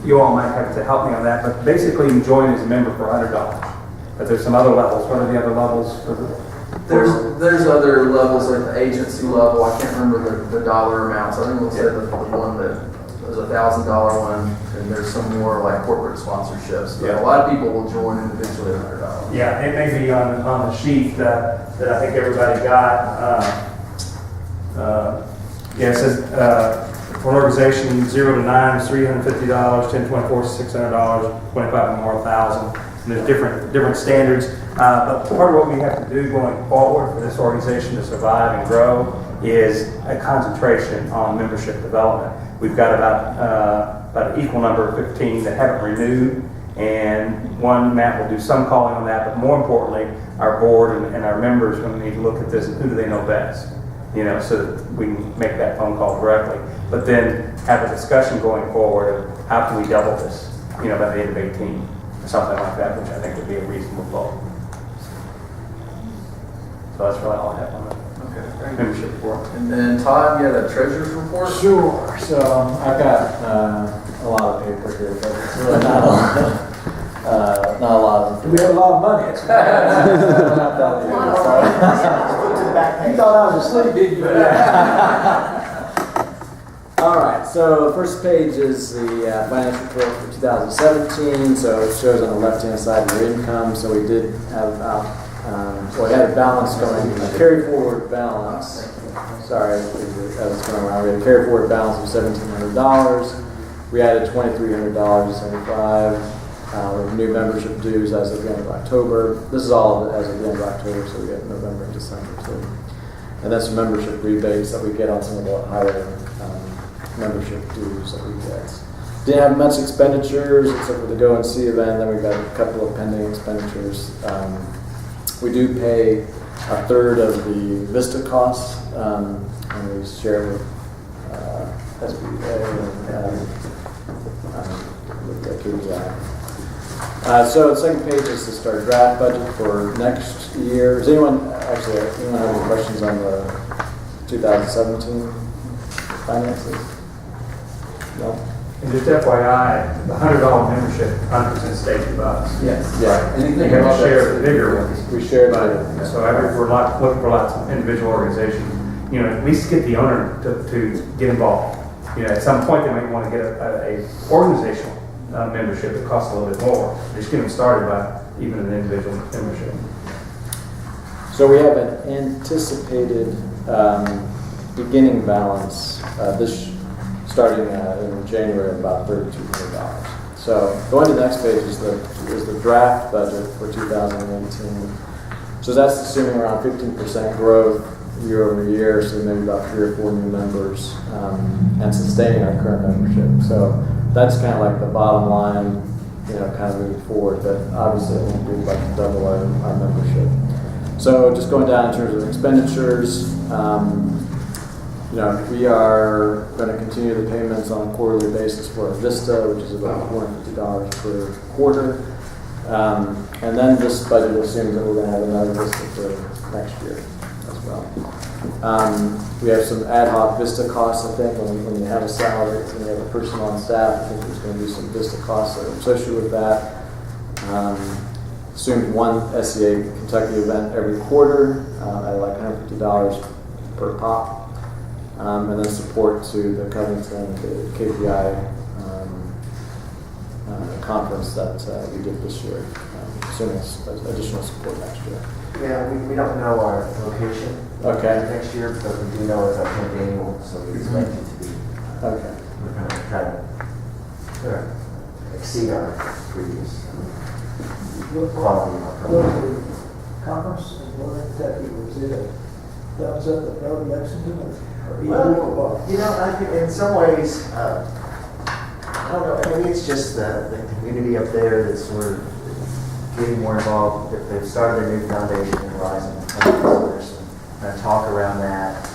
you all might have to help me on that. But basically, you can join as a member for $100. But there's some other levels. What are the other levels for the? There's other levels like the agency level. I can't remember the dollar amounts. I think we'll say the one that was $1,000 one, and there's some more like corporate sponsorships. But a lot of people will join individually at $100. Yeah, it may be on the sheet that I think everybody got. It says for an organization 0 to 9 is $350, 10 to 24 is $600, 25 or more $1,000. And there's different standards. But part of what we have to do going forward for this organization to survive and grow is a concentration on membership development. We've got about an equal number of 15 that haven't renewed, and Matt will do some calling on that, but more importantly, our board and our members are going to need to look at this and who do they know best, so that we can make that phone call directly. But then have a discussion going forward of how can we double this, by the end of 18, or something like that, which I think would be a reasonable goal. So that's really all I have on that. Membership report. And then Todd, you had a treasurer's report? Sure. So I've got a lot of paper here, but it's really not a lot. Not a lot of. We have a lot of money. Not that You thought I was asleep, didn't you? All right, so the first page is the financial report for 2017. So it shows on the left-hand side your income. So we did have about, we had a balance going, a carry forward balance. Sorry, as it's going around, we had a carry forward balance of $1,700. We added $2,300.75. We have new membership dues as of the end of October. This is all as of the end of October, so we get November and December too. And then some membership rebates that we get on some of the higher membership dues that we get. Didn't have much expenditures except for the Go and See event. Then we've got a couple of pending expenditures. We do pay a third of the Vista costs, and we share with SBA and with the KPI. So the second page is just our draft budget for next year. Does anyone have any questions on the 2017 finances? No? And just FYI, the $100 membership, 100% state to us. Yes. Yeah. Anything You have about to share that? the bigger ones. We shared But, it. so we're looking for lots of individual organizations. At least get the owner to get involved. At some point they might want to get a organizational membership that costs a little bit more. Just get them started by even an individual membership. So we have an anticipated beginning balance starting in January of about $3,200. So going to the next page is the draft budget for 2018. So that's assuming around 15% growth year over year, so maybe about 3 or 4 new members, and sustaining our current membership. So that's kind of like the bottom line, kind of moving forward, but obviously it won't be like double our membership. So just going down in terms of expenditures, we are going to continue the payments on a quarterly basis for our Vista, which is about $450 per quarter. And then this budget assumes that we're going to have another Vista for next year as well. We have some ad hoc Vista costs, I think, when you have a salary and you have a person on staff. I think there's going to be some Vista costs that are associated with that. Assumed one SEA Kentucky event every quarter at like $150 per pop. And then support to the Covington, the KPI conference that we did this year, assuming additional support next year. Yeah, we don't know our location next year, but we do know it's our 10th annual, so it's likely to be. Okay. We're going to try to exceed our previous quality of our program. Conference in Northern Kentucky, was it a thumbs up above Lexington? Well, I think in some ways, I don't know, maybe it's just the community up there that's sort of getting more involved. They've started a new foundation in Horizon. So there's some talk around that.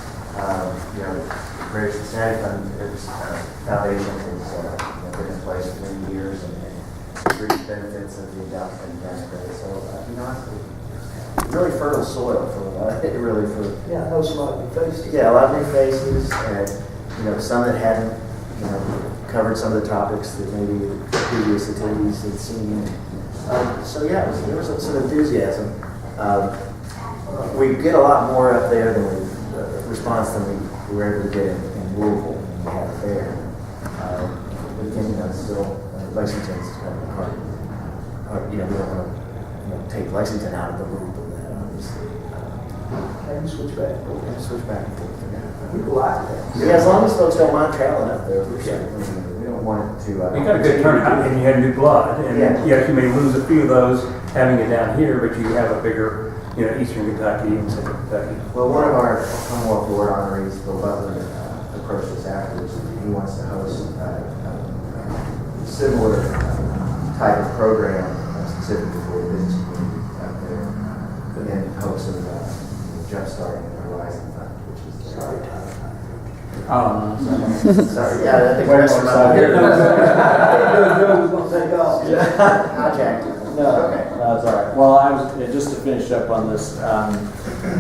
Greater Cincinnati Foundation has been in place for many years and reaped benefits of the endowment grant credit. So, really fertile soil for Yeah, I know some of your faces. Yeah, a lot of new faces, and some that hadn't covered some of the topics that maybe previous attendees had seen. There was some enthusiasm. We get a lot more up there than response than we were able to get in Louisville when we had it there. Again, still Lexington's kind of hard. We don't want to take Lexington out of the loop. Maybe switch back. Switch back and forth. People like that. Yeah, as long as folks don't mind traveling up there, we don't want it to. You got a good turnout, and you had new blood, and yes, you may lose a few of those having it down here, but you have a bigger, Eastern Kentucky and Central Kentucky. Well, one of our Commonwealth Award honorees, Bill Butler, approached us afterwards, and he wants to host a similar type of program specifically for the business community out there, in hopes of jump-starting the Horizon Fund, which is sorry. Sorry, yeah, I think the rest of my hijacked it. No, okay. No, it's all right. Well, just to finish up on this.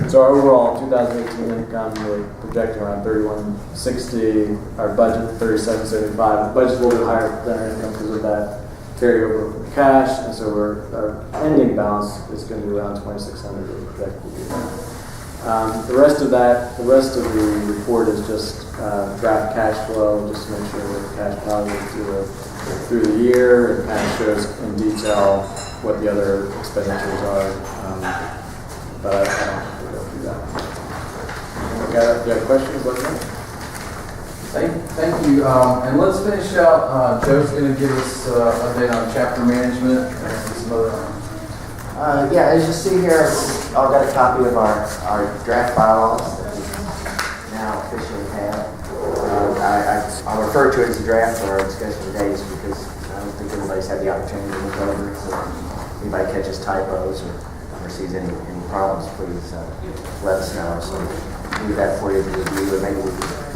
So our overall 2018 income, we're projecting around 3160. Our budget 3775. The budget's a little bit higher than our income because of that carryover from cash, and so our ending balance is going to be around 2600. We're projected to be. The rest of the report is just draft cash flow, just to make sure we're cash positive through the year, and kind of shows in detail what the other expenditures are. But I don't have to go through that. Okay, if you have questions, let me know. Thank you. And let's finish out. Joe's going to give us an update on chapter management and some other. As you see here, I've got a copy of our draft bylaws that we now officially have. I'll refer to it as a draft for our discussion today just because I don't think everybody's had the opportunity to look over it. So if anybody catches typos or sees any problems, please let us know. So we'll do that for you to review, and maybe we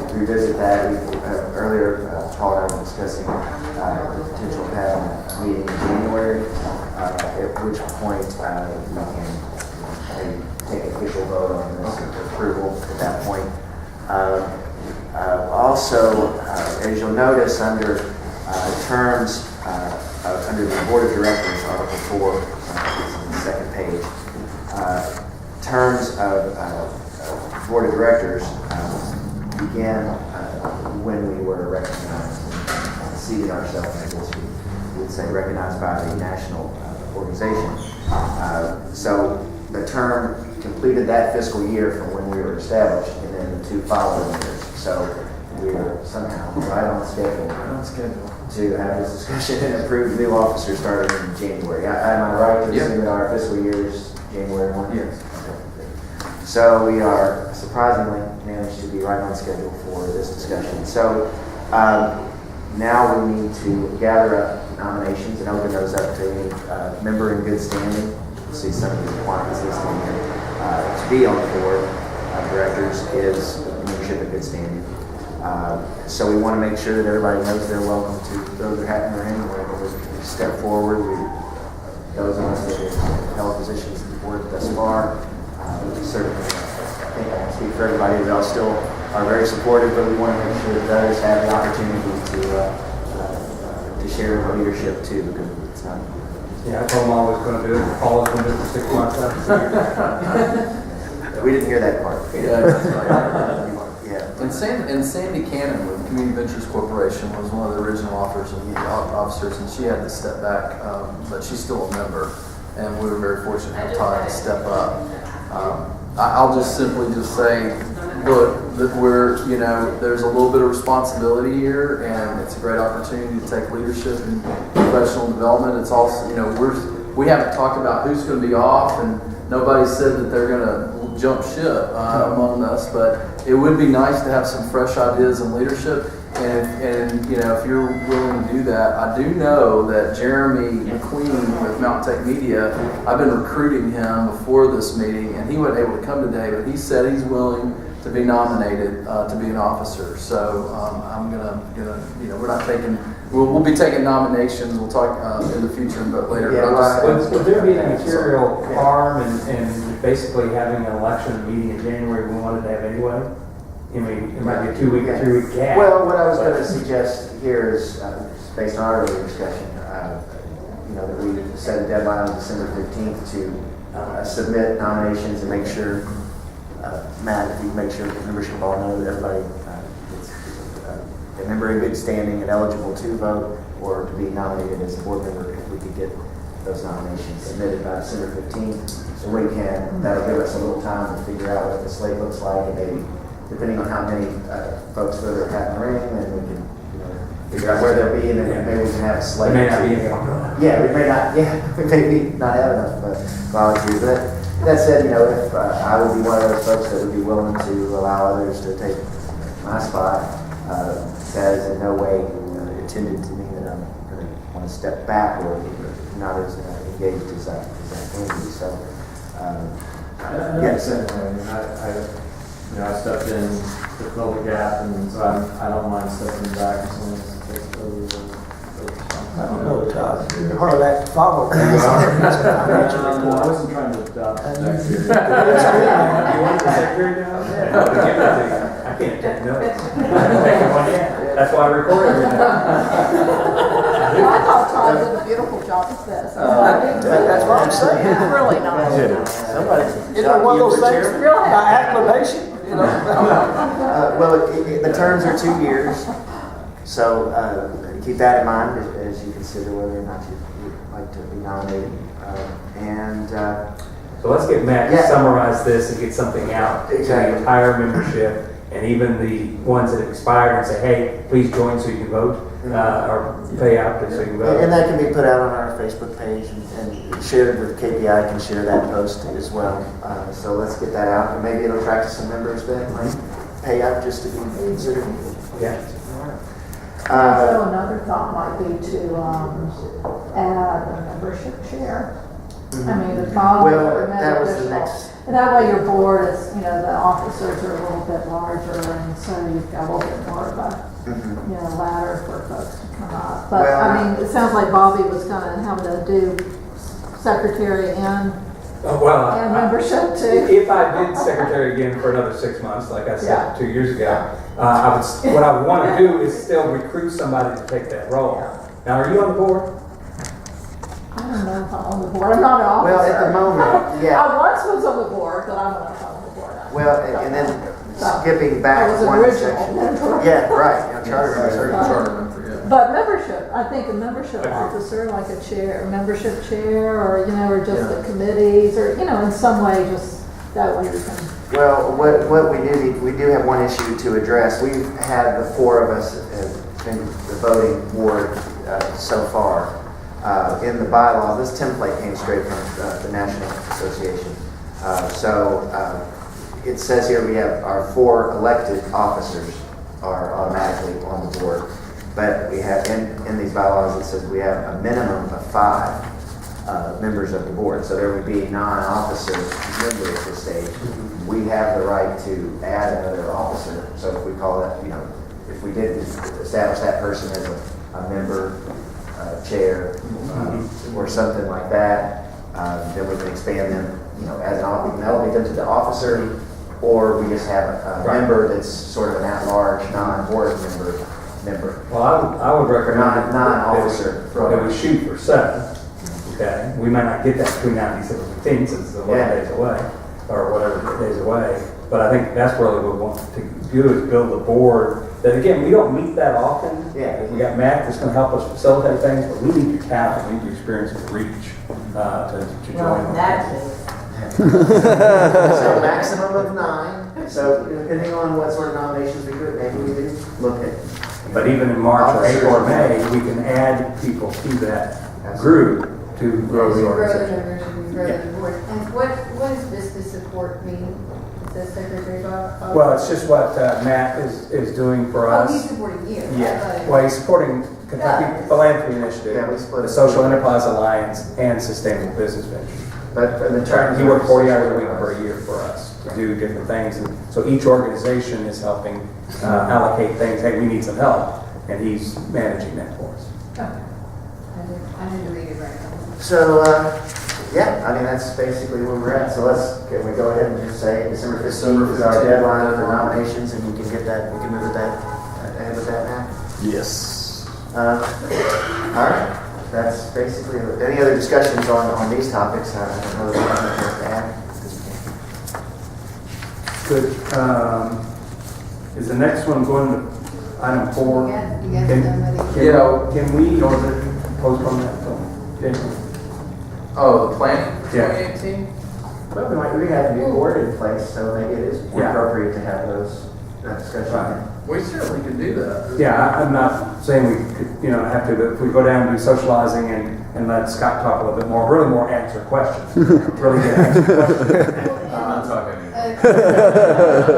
can revisit that. Earlier, Paul and I were discussing the potential of having a meeting in January, at which point we can take an official vote on this approval at that point. Also, as you'll notice under terms under the Board of Directors, Article 4, is on the second page, terms of Board of Directors began when we were recognized and seated ourselves, I guess we would say, recognized by the national organization. So the term completed that fiscal year from when we were established, and then the 2 following years. So we are somehow right on schedule to have this discussion and approve new officers starting in January. Am I right to assume that our fiscal year is January 1? Yes. So we are surprisingly managed to be right on schedule for this discussion. So now we need to gather up nominations and open those up to any member in good standing. You'll see some of the requirements listed here. To be on the board of directors is membership in good standing. So we want to make sure that everybody knows they're welcome to throw their hat in the ring wherever we step forward. Those of us that have held positions on the board thus far, certainly, I think I can speak for everybody, we all still are very supportive, but we want to make sure that others have the opportunity to share the leadership too, because it's not. Yeah, I told him I was going to do it. Paul was going to do it for 6 months. We didn't hear that part. Yeah. And Sandy Cannon with Community Ventures Corporation was one of the original officers, and she had to step back, but she's still a member, and we were very fortunate to have time to step up. I'll just simply just say, look, that there's a little bit of responsibility here, and it's a great opportunity to take leadership and professional development. It's also, we haven't talked about who's going to be off, and nobody said that they're going to jump ship among us, but it would be nice to have some fresh ideas and leadership. And if you're willing to do that, I do know that Jeremy McQueen with Mountain Tech Media, I've been recruiting him before this meeting, and he wasn't able to come today, but he said he's willing to be nominated to be an officer. So I'm we're not taking. We'll be taking nominations. We'll talk in the future, but later. Yeah, would there be a material harm in basically having an election meeting in January we wanted to have anyway? I mean, it might be a 2-week or 3-week gap. Well, what I was going to suggest here is, based on our earlier discussion, that we set a deadline on December 15th to submit nominations and make sure, Matt, if you make sure the membership all know that everybody is a member in good standing and eligible to vote or to be nominated as a board member, if we could get those nominations submitted by December 15th, so that'll give us a little time to figure out what the slate looks like, and maybe depending on how many folks throw their hat in the ring, then we can figure out where they'll be, and then maybe we can have a slate. May not be we may not have enough volunteers. But that said, if I would be one of those folks that would be willing to allow others to take my spot, that is in no way intended to mean that I'm going to want to step back or not as engaged as I can be. So, yes. I stepped in to fill the gap, and so I don't mind stepping back as soon as it takes over. I don't know, Todd. You're hard to follow. I wasn't trying to adopt that theory. You want the secretary now? Yeah. I can't take notes. That's why I record everything. I thought Todd did a beautiful job with this. That's what I'm saying. It's really nice. Is it one of those things by acclamation? Well, the terms are 2 years, so keep that in mind as you consider whether or not you'd like to be nominated. So let's get Matt to summarize this and get something out to the entire membership, and even the ones that have expired, and say, hey, please join so you can vote, or pay out so you can vote. And that can be put out on our Facebook page and shared with KPI can share that post as well. So let's get that out, and maybe it'll attract some members that might pay out just to be considered. Yeah. So another thought might be to add a membership chair. I mean, the following. Well, that was the next. And that way your board is, the officers are a little bit larger, and so you've got a little bit more of a, ladder for folks to come up. But it sounds like Bobby was going to have to do secretary and membership too. If I did secretary again for another 6 months, like I said 2 years ago, what I would want to do is still recruit somebody to take that role. Now, are you on the board? I don't know if I'm on the board. I'm not an officer. Well, at the moment, I once was on the board, but I'm not on the board. Well, and then skipping back one section. Yeah, right. Charter member. But membership, I think a membership officer, like a chair, a membership chair, or just the committees, or in some way, just that way you can. Well, what we do have one issue to address. We've had the 4 of us in the voting board so far. In the bylaws, this template came straight from the National Association. So it says here we have our 4 elected officers are automatically on the board. But we have, in these bylaws, it says we have a minimum of 5 members of the board. So there would be a non-officer member at this stage. We have the right to add another officer. So if we call that, if we did establish that person as a member, chair, or something like that, then we can expand them, as an officer. We can elevate them to the officer, or we just have a member that's sort of an at-large, non-board member. Well, I would recommend Non-officer. that we shoot for 7. Okay, we might not get that between now and December 15th, since it's 11 days away, or whatever days away. But I think that's where we would want to do is build a board that, again, we don't meet that often. Yeah. We got Matt that's going to help us facilitate things, but we need your talent, we need your experience and reach to join. So maximum of 9. So depending on what sort of nominations we do, maybe we do look at. But even in March or April or May, we can add people to that group to grow the organization. Grow the board. And what does Vista support mean? Is that Secretary Bob? Well, it's just what Matt is doing for us. Oh, he's supporting you. Yeah. Well, he's supporting Kentucky Philanthropy Initiative, Yeah, we split the it. Social Enterprise Alliance, and Sustainable Business Ventures. But in the terms He worked 40 hours a week per year for us to do different things. And so each organization is helping allocate things. Hey, we need some help. And he's managing that for us. Okay. I didn't read it right now. So, that's basically where we're at. So can we go ahead and just say December 15th is our deadline for nominations, and we can get that, we can move ahead with that now? Yes. All right. That's basically it. Any other discussions on these topics? I don't know if you have anything to add. Good. Is the next one going to item 4? You got somebody. Can we postpone that till January? Oh, the planning for Yeah. 2018? Well, we have a new board in place, so maybe it is more Yeah. appropriate to have that discussion. Right. We certainly can do that. Yeah, I'm not saying we could, have to, but if we go down and do socializing and let Scott talk a little bit more, really more answer questions. Really good answer questions. I'm not talking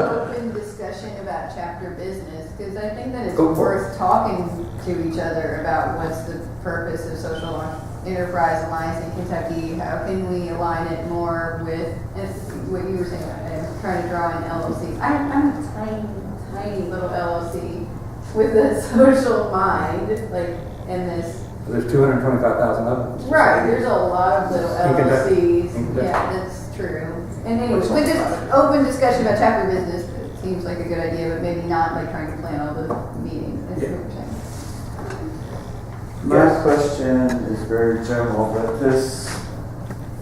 Open discussion about chapter business, because I think that it's Go for worth talking to each other about what's the purpose of Social Enterprise Alliance in Kentucky. How can we align it more with, and what you were saying, trying to draw an LLC. I'm a tiny little LLC with a social mind, in this. There's 225,000 of them. Right, there's a lot of little Kentucky. LLCs. In Kentucky. Yeah, that's true. And anyway, but just open discussion about chapter business seems like a good idea, but maybe not trying to plan all the meetings. That's what you're saying. My question is very general, but this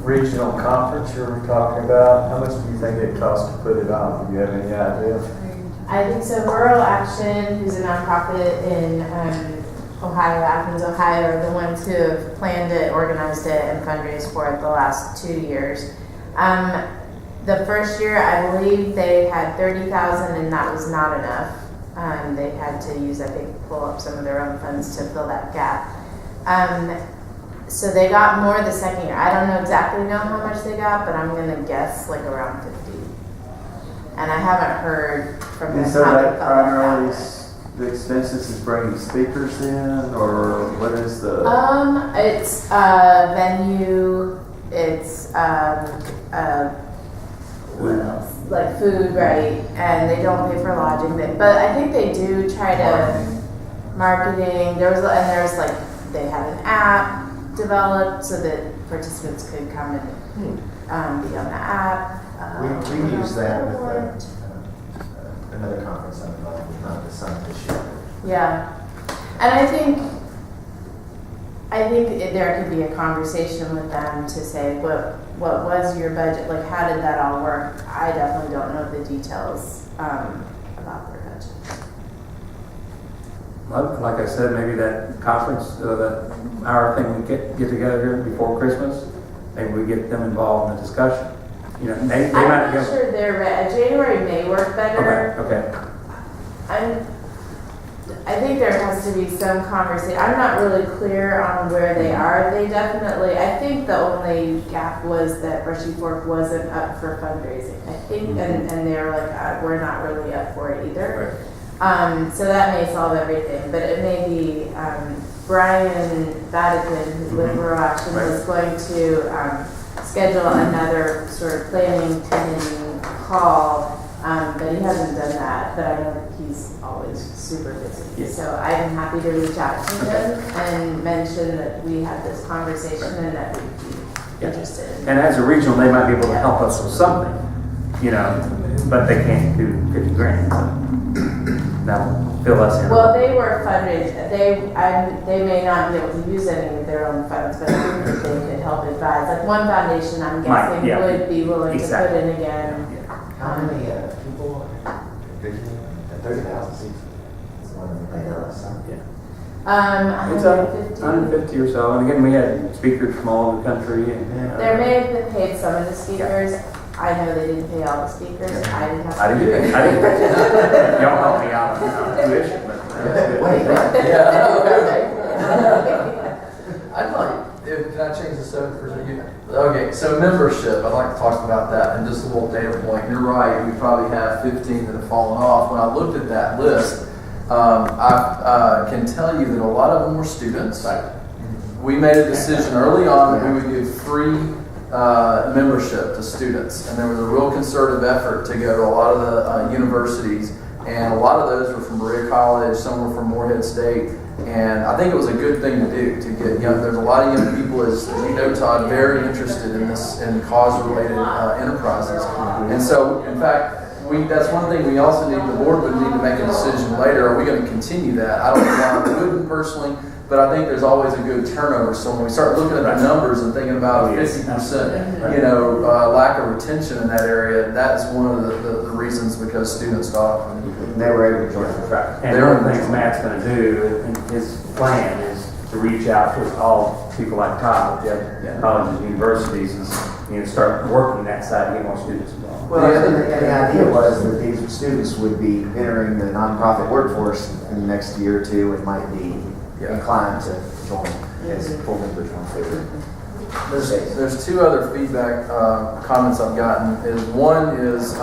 regional conference you were talking about, how much do you think it costs to put it on? Do you have any idea? I think so. Rural Action, who's a nonprofit in Ohio, Athens, Ohio, are the ones who have planned it, organized it, and fundraised for it the last 2 years. The first year, I believe they had 30,000, and that was not enough. They had to use, I think, pull up some of their own funds to fill that gap. So they got more the second year. I don't exactly know how much they got, but I'm gonna guess around 50. And I haven't heard from them. And so that primarily the expenses is bringing speakers in, or what is the? It's venue. It's what else? Like food, right? And they don't pay for lodging. But I think they do try to marketing. They had an app developed so that participants could come and be on the app. We use that with another conference I'm involved with, not the summit this year. Yeah, and I think there could be a conversation with them to say, what was your budget? How did that all work? I definitely don't know the details about their budget. Like I said, maybe that conference, that our thing we get together here before Christmas, maybe we get them involved in the discussion. They I'm might not sure they're ready. January may work better. Okay. I think there has to be some conversation. I'm not really clear on where they are. They definitely, I think the only gap was that Brushy Fork wasn't up for fundraising. I think, and they're like, we're not really up for it either. So that may solve everything, but it may be, Brian Vatican, who's with Rural Action, was going to schedule another sort of planning team call, but he hasn't done that. But I know he's always super busy. Yes. So I'm happy to reach out to him and mention that we had this conversation and that we'd be interested in. And as a regional, they might be able to help us with something, but they can't do 50 grand. So that'll fill us in. Well, they were fundraising. They may not be able to use any of their own funds, but I think that they could help advise. Like one foundation, I'm guessing, would be willing to put in again. How many people are 30,000 seats? It's 150 or so. And again, we had speakers from all over the country. And There may have been paid some of the speakers. I know they didn't pay all the speakers. I didn't have to. I didn't. Y'all helped me out on tuition, but I'd like, can I change the subject for a second? Okay, so membership, I'd like to talk about that and just a little data point. You're right, we probably have 15 that have fallen off. When I looked at that list, I can tell you that a lot of them were students. We made a decision early on that we would give free membership to students, and there was a real concerted effort to go to a lot of the universities, and a lot of those were from Berea College, some were from Morehead State, and I think it was a good thing to do to get young. There's a lot of young people, as you know, Todd, very interested in this in cause-related enterprises, and so in fact. That's one thing we also need, the board would need to make a decision later. Are we going to continue that? I don't know why I wouldn't personally, but I think there's always a good turnover. So when we start looking at the numbers and thinking about 50%, lack of retention in that area, that's one of the reasons because students stop. They were able to join the track. And one of the things Matt's going to do, and his plan is to reach out to all people like Todd, colleges and universities, and start working that side to get more students involved. Well, the idea was that these students would be entering the nonprofit workforce in the next year or two and might be inclined to join as full members once they were. There's two other feedback comments I've gotten. One is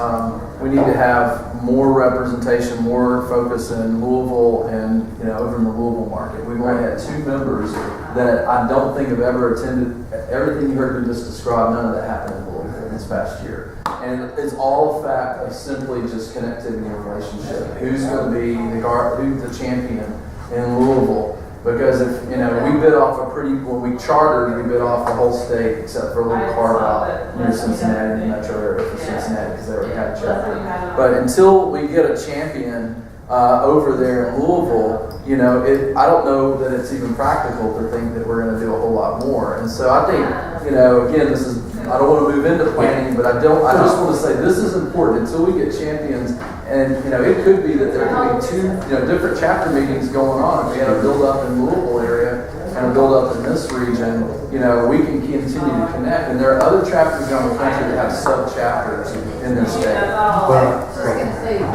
we need to have more representation, more focus in Louisville and over in the Louisville market. We've only had 2 members that I don't think have ever attended. Everything you heard me just describe, none of that happened in Louisville this past year. And it's all a fact of simply just connectivity and relationship. Who's going to be who's the champion in Louisville? Because if we bid off when we chartered, we bid off the whole state except for a little carve out near Cincinnati, the metro area for Cincinnati, because they already had a chapter. But until we get a champion over there in Louisville, I don't know that it's even practical to think that we're going to do a whole lot more. And so I think, again, this is. I don't want to move into planning, but I just want to say this is important until we get champions. And it could be that there could be 2 different chapter meetings going on. If we had a build up in the Louisville area and a build up in this region, we can continue to connect. And there are other chapters around the country that have sub chapters in their state. I was going to say, you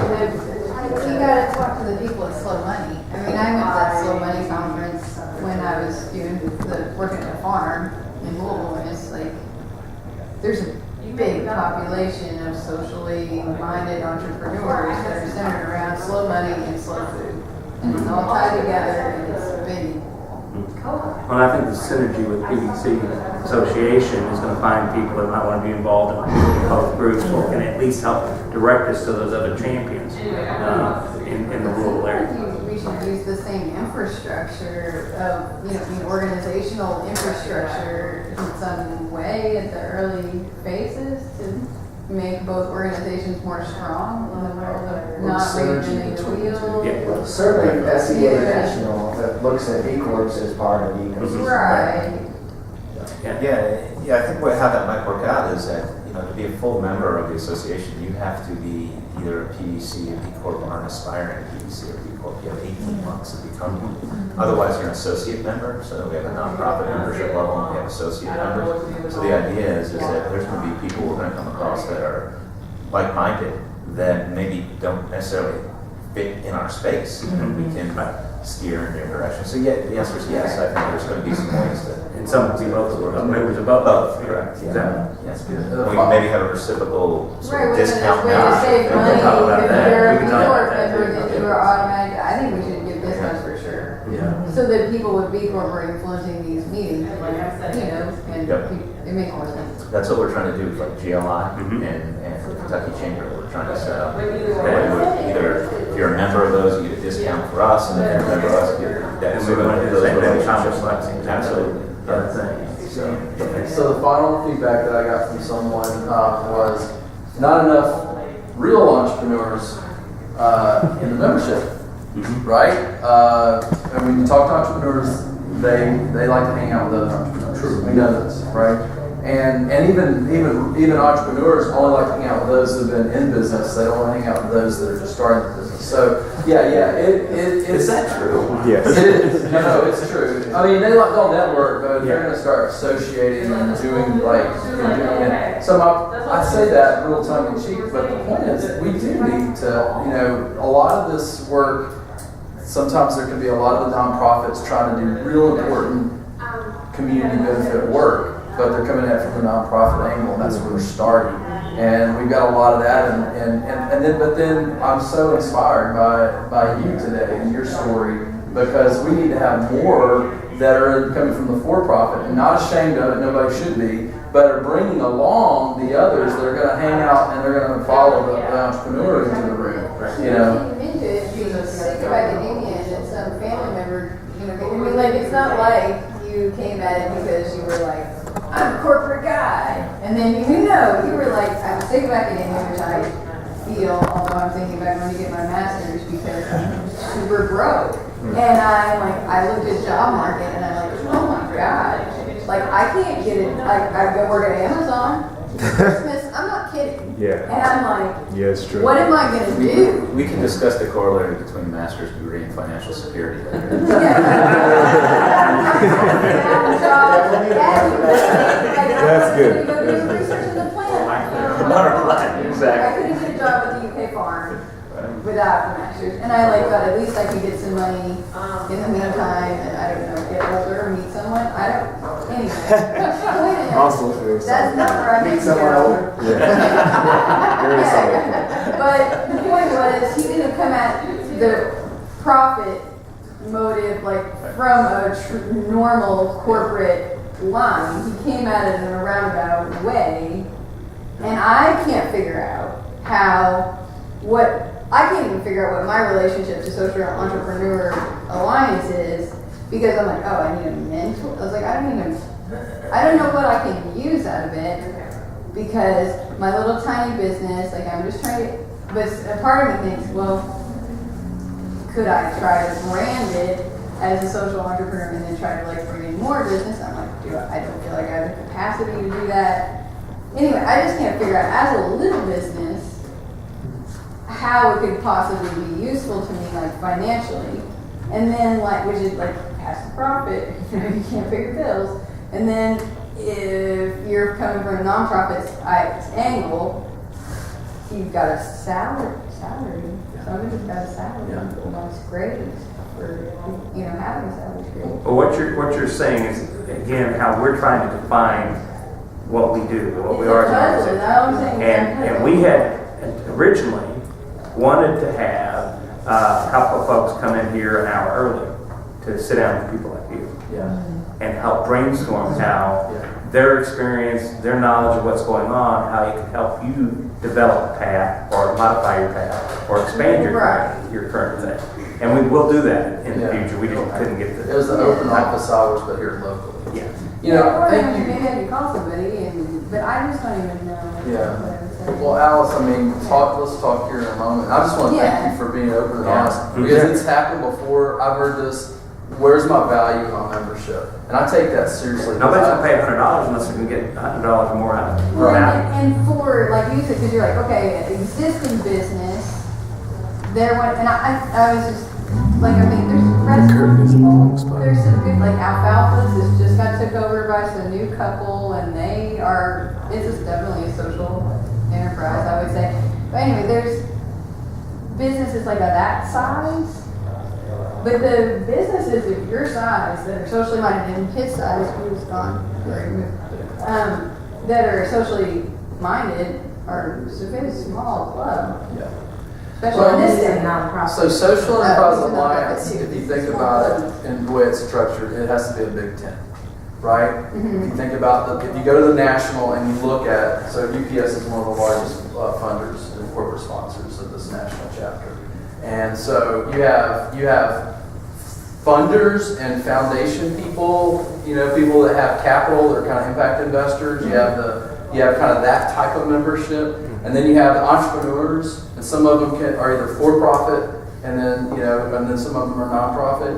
got to talk to the people at Slow Money. I mean, I went to that Slow Money conference when I was working at a farm in Louisville, and it's like, there's a big population of socially minded entrepreneurs that are centered around slow money and slow food. And it's all tied together, and it's big. Well, I think the synergy with PBC Association is going to find people that might want to be involved in both groups or can at least help direct us to those other champions in the rural area. We should use the same infrastructure of, organizational infrastructure in some way at the early phases to make both organizations more strong in the world of not reinventing the wheel. Well, certainly SEA National that looks at B Corps as part of the ecosystem. Right. Yeah. I think how that might work out is that to be a full member of the association, you have to be either a PDC, a B Corp, or an aspiring PDC or B Corp. You have 18 months to become one. Otherwise, you're an associate member. So we have a nonprofit membership level, and we have associate members. So the idea is that there's going to be people we're going to come across that are like-minded, that maybe don't necessarily fit in our space, and we can steer in their direction. So yeah, the answer is yes. I think there's going to be some ways to. And some would be both members of both. Both, correct. Exactly. Yes, good. We maybe have a reciprocal sort Right, of with discount way to save now. money, talk about if that. you're We a can talk resort about that, member, too. then you are automatic, I think we should give discounts for sure. Yeah. So that people with B Corp are influencing these meetings, like, and Yep. it makes more sense. That's what we're trying to do with like GLI and the Kentucky Chamber. We're trying to set up. Either if you're a member of those, you get a discount for us, and if you're a member of us, you get that. And we want to do the same thing with Commerce Lexington. Absolutely. Other things. So the final feedback that I got from someone was not enough real entrepreneurs in the membership, right? And when you talk to entrepreneurs, they like to hang out with other entrepreneurs. True, we know this, right? And even entrepreneurs only like to hang out with those who've been in business. They don't want to hang out with those that are just starting the business. So is that true? Yes. It is. No, it's true. I mean, they don't network, but if they're going to start associating and doing I say that real tongue in cheek, but the point is we do need to, a lot of this work. Sometimes there can be a lot of the nonprofits trying to do real important community benefit work, but they're coming at it from the nonprofit angle, and that's where they're starting. And we've got a lot of that, but then I'm so inspired by you today and your story, because we need to have more that are coming from the for-profit and not ashamed of it. Nobody should be, but are bringing along the others that are going to hang out and they're going to follow the entrepreneur into the room. Think of academia and some family member, I mean, like, it's not like you came at it because you were like, I'm a corporate guy. And then you were like, I'm sick of academia, which I feel, although I'm thinking about going to get my master's because I'm super broke. And I looked at job market and I'm like, oh my God. Like, I can't get it. I go work at Amazon. Christmas, I'm not kidding. Yeah. And I'm like, Yeah, it's true. what am I going to do? We can discuss the corollary between a master's degree and financial security later. That's good. Go do research in the plant. Exactly. I couldn't get a job at the UK farm without the master's. And I thought at least I could get some money in the meantime and I don't know, get older, meet someone. Anyway. Also, That's not where I meant to go. Very solid. But the point was, he didn't come at the profit motive from a normal corporate line. He came at it in a roundabout way, and I can't figure out I can't even figure out what my relationship to Social Entrepreneur Alliance is, because I'm like, oh, I need a mentor. I was like, I don't know what I can use out of it, because my little tiny business, I'm just trying to, but a part of me thinks, well, could I try to brand it as a social entrepreneur and then try to bring in more business? I'm like, I don't feel like I have the capacity to do that. Anyway, I just can't figure out, as a little business, how it could possibly be useful to me, financially. And then, which is pass the profit, you can't pay your bills. And then, if you're coming from a nonprofit angle, you've got a salary. Somebody's got a salary. That's great for having a salary. Great. Well, what you're saying is, again, how we're trying to define what we do, what we are as an organization. And we had originally wanted to have a couple of folks come in here an hour early to sit down with people like you. And help brainstorm how their experience, their knowledge of what's going on, how it can help you develop a path or modify your path or expand your current thing. And we will do that in the future. We just couldn't get the... It was the open office hours, but here locally. Thank you. Maybe I could call somebody, but I just don't even know. Well, Alice, let's talk here in a moment. I just want to thank you for being open and honest, because it's happened before. I've heard this. Where's my value in my membership? And I take that seriously. Nobody's going to pay $100 unless they can get $100 more out of it. Well, and for, you said, because you're okay, existing business, and I was just, I think there's restaurant people, there's some good, Alfalfa's just got took over by some new couple, and it's just definitely a social enterprise, I would say. But anyway, businesses like of that size. But the businesses of your size that are socially minded, and his size, he was gone, that are socially minded are a very small club. Yeah. Especially in this day. So social enterprise It's a alliance, nonprofit too. if you think about it and the way it's structured, it has to be a big tent, right? If you think about if you go to the national and you look at, so UPS is one of the largest funders and corporate sponsors of this national chapter. And so you have funders and foundation people, people that have capital, that are kind of impact investors. You have kind of that type of membership. And then you have the entrepreneurs, and some of them are either for-profit, and then some of them are nonprofit,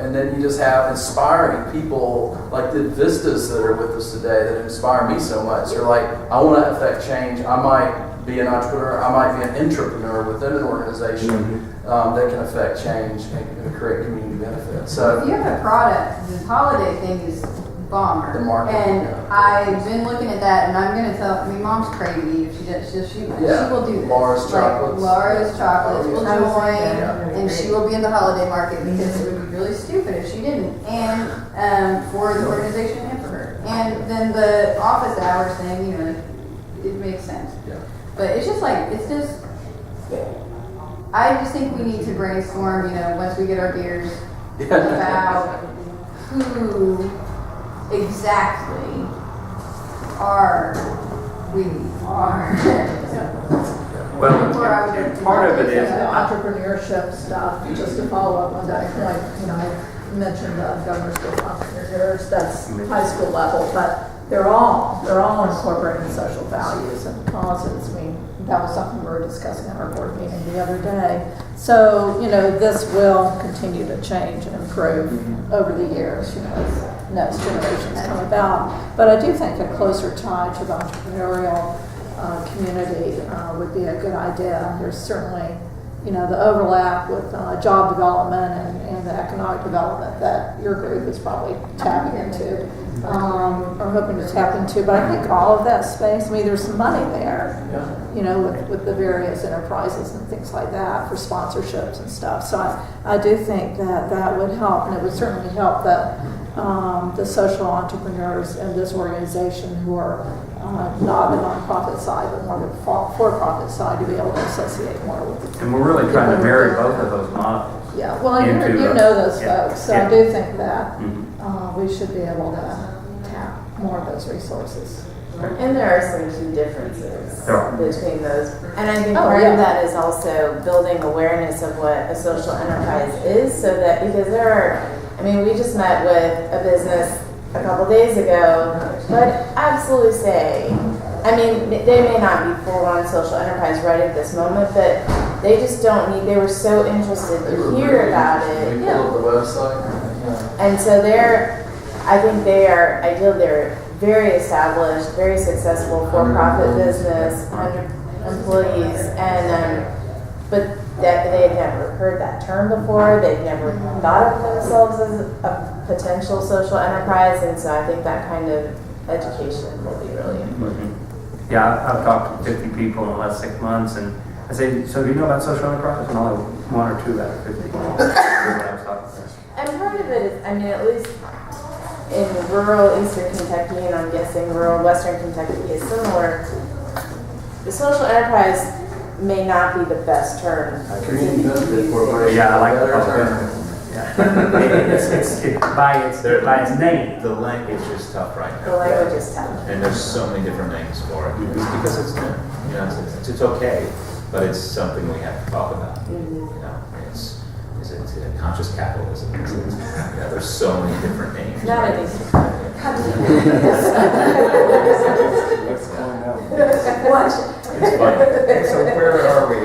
and then you just have inspiring people like the Vistas that are with us today that inspire me so much. They're like, I want to affect change. I might be an entrepreneur. I might be an entrepreneur within an organization that can affect change and create community benefits. So if you have a product, the holiday thing is bomber. The market, and I've been looking at that, and I'm going to tell. Mom's crazy. If she does, she will do this. Laura's Chocolates. Laura's Chocolates will I was join, thinking, and she will be in the holiday market because it would be really stupid if she didn't. And for the organization and for her. And then the office hours thing, it makes sense. Yeah. But it's just I just think we need to brainstorm, once we get our beers, about who exactly we are. Well, part of it is The entrepreneurship stuff, just to follow up on that point, I mentioned the governor's school of entrepreneurs, that's high school level, but they're all incorporating social values and causes. I mean, that was something we were discussing at our board meeting the other day. So, this will continue to change and improve over the years, as next generations come about. But I do think a closer tie to the entrepreneurial community would be a good idea. There's certainly, the overlap with job development and the economic development that your group is probably tapping into, or hoping to tap into. But I think all of that space, there's some money there, with the various enterprises and things like that for sponsorships and stuff. So I do think that would help, and it would certainly help the social entrepreneurs in this organization who are not the nonprofit side, but more the for-profit side, to be able to associate more with it. And we're really trying to marry both of those models. Yeah, well, you know those folks, so I do think that we should be able to tap more of those resources. And there are some key differences between those. And I think Oh, part yeah. of that is also building awareness of what a social enterprise is, so that, because we just met with a business a couple days ago, but absolutely say, they may not be full-on social enterprise right at this moment, but they just they were so interested to hear about it. We pull up the website. And so they're very established, very successful for-profit business, 100 employees, but that they had never heard that term before. They'd never thought of themselves as a potential social enterprise, and so I think that kind of education will be really important. Yeah, I've talked to 50 people in the last 6 months, and I say, so do you know about social enterprise? And only 1 or 2 out of 50 people. And part of it is, at least in rural Eastern Kentucky, and I'm guessing rural Western Kentucky is similar, the social enterprise may not be the best term. Community benefit corporation. Yeah, I like Better that. term. It's by its name. The language is tough right now. The language is tough. And there's so many different names for it because it's new. It's okay, but it's something we have to talk about. Is it conscious capitalism? There's so many different names. Not right? an easy Watch it. It's funny. So where are we?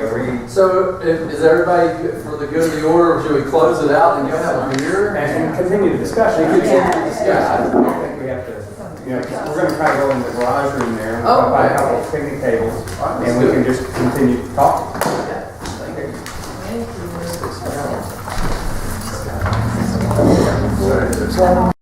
So is everybody for the good of the order, or should we close it out and go have a beer? And continue the discussion. And continue the Yeah, discussion. I don't think we have to, we're going to try to go in the garage room there, and Oh, buy a okay. couple of picnic tables, Alright, and let's we do can it. just continue talking. Sorry.